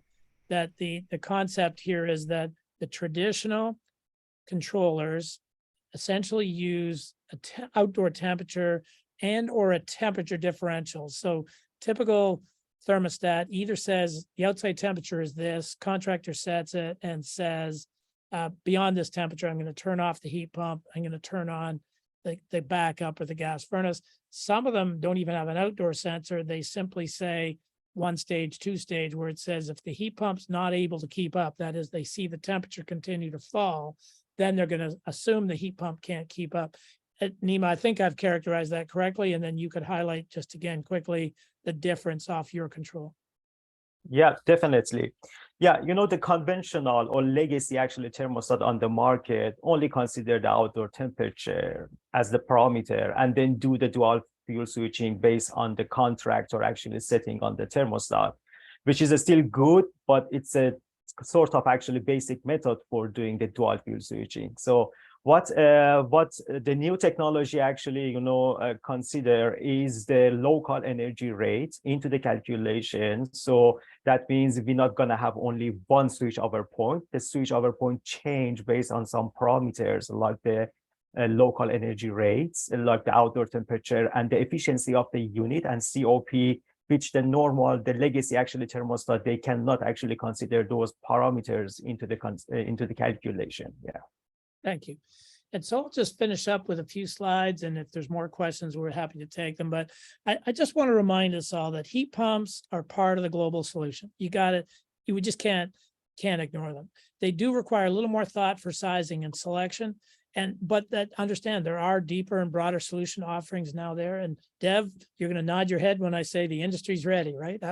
that the concept here is that the traditional controllers essentially use outdoor temperature and or a temperature differential. So typical thermostat either says the outside temperature is this, contractor sets it and says, beyond this temperature, I'm going to turn off the heat pump. I'm going to turn on the backup or the gas furnace. Some of them don't even have an outdoor sensor. They simply say 1 stage, 2 stage, where it says if the heat pump's not able to keep up, that is, they see the temperature continue to fall, then they're going to assume the heat pump can't keep up. Nima, I think I've characterized that correctly, and then you could highlight just again quickly the difference off your control. Yeah, definitely. Yeah, the conventional or legacy actually thermostat on the market only consider the outdoor temperature as the parameter and then do the dual fuel switching based on the contractor actually setting on the thermostat, which is still good, but it's a sort of actually basic method for doing the dual fuel switching. So what the new technology actually consider is the local energy rate into the calculation. So that means we're not going to have only one switchover point. The switchover point change based on some parameters like the local energy rates, like the outdoor temperature and the efficiency of the unit and COP, which the legacy actually thermostat, they cannot actually consider those parameters into the calculation. Yeah. Thank you. And so I'll just finish up with a few slides, and if there's more questions, we're happy to take them. But I just want to remind us all that heat pumps are part of the global solution. You just can't ignore them. They do require a little more thought for sizing and selection. But that understand there are deeper and broader solution offerings now there. And Dev, you're going to nod your head when I say the industry's ready, right?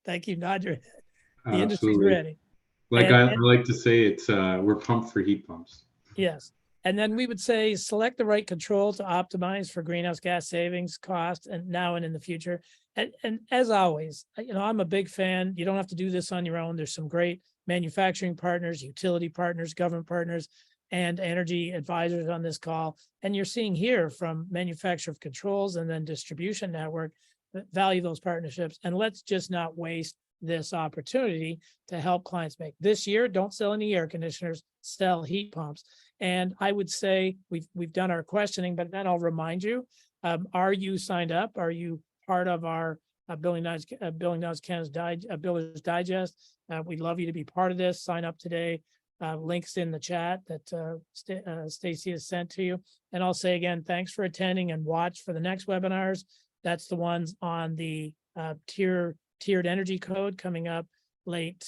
Thank you. Nod your head. The industry's ready. I like to say, it's we're pumped for heat pumps. Yes. And then we would say select the right control to optimize for greenhouse gas savings, cost, and now and in the future. And as always, I'm a big fan. You don't have to do this on your own. There's some great manufacturing partners, utility partners, government partners, and energy advisors on this call. And you're seeing here from manufacturer of controls and then distribution network that value those partnerships. And let's just not waste this opportunity to help clients make. This year, don't sell any air conditioners, sell heat pumps. And I would say we've done our questioning, but then I'll remind you, are you signed up? Are you part of our Building Knowledge Canada's Builders Digest? We'd love you to be part of this. Sign up today. Links in the chat that Stacy has sent to you. And I'll say again, thanks for attending and watch for the next webinars. That's the ones on the tiered energy code coming up late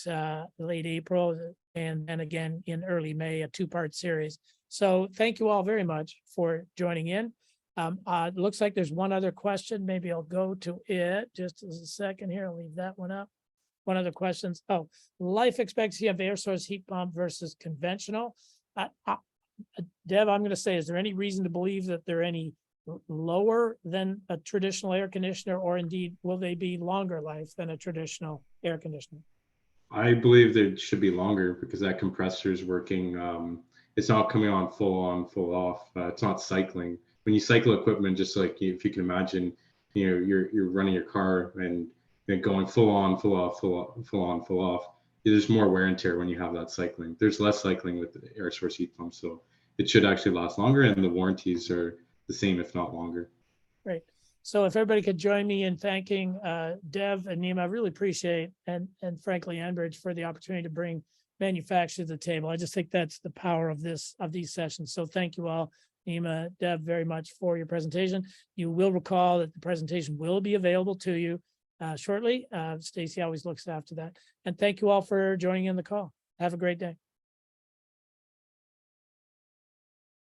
April, and then again in early May, a 2-part series. So thank you all very much for joining in. It looks like there's one other question. Maybe I'll go to it just as a second here. I'll leave that one up. One other questions. Oh, life expectancy of air source heat pump versus conventional. Dev, I'm going to say, is there any reason to believe that they're any lower than a traditional air conditioner, or indeed will they be longer life than a traditional air conditioner? I believe they should be longer because that compressor is working. It's not coming on, full off. It's not cycling. When you cycle equipment, just like if you can imagine, you're running your car and going full on, full off, full off. There's more wear and tear when you have that cycling. There's less cycling with the air source heat pump, so it should actually last longer, and the warranties are the same, if not longer. Great. So if everybody could join me in thanking Dev and Nima, I really appreciate, and frankly, Enbridge, for the opportunity to bring manufacturers to the table. I just think that's the power of these sessions. So thank you all, Nima, Dev, very much for your presentation. You will recall that the presentation will be available to you shortly. Stacy always looks after that. And thank you all for joining in the call. Have a great day.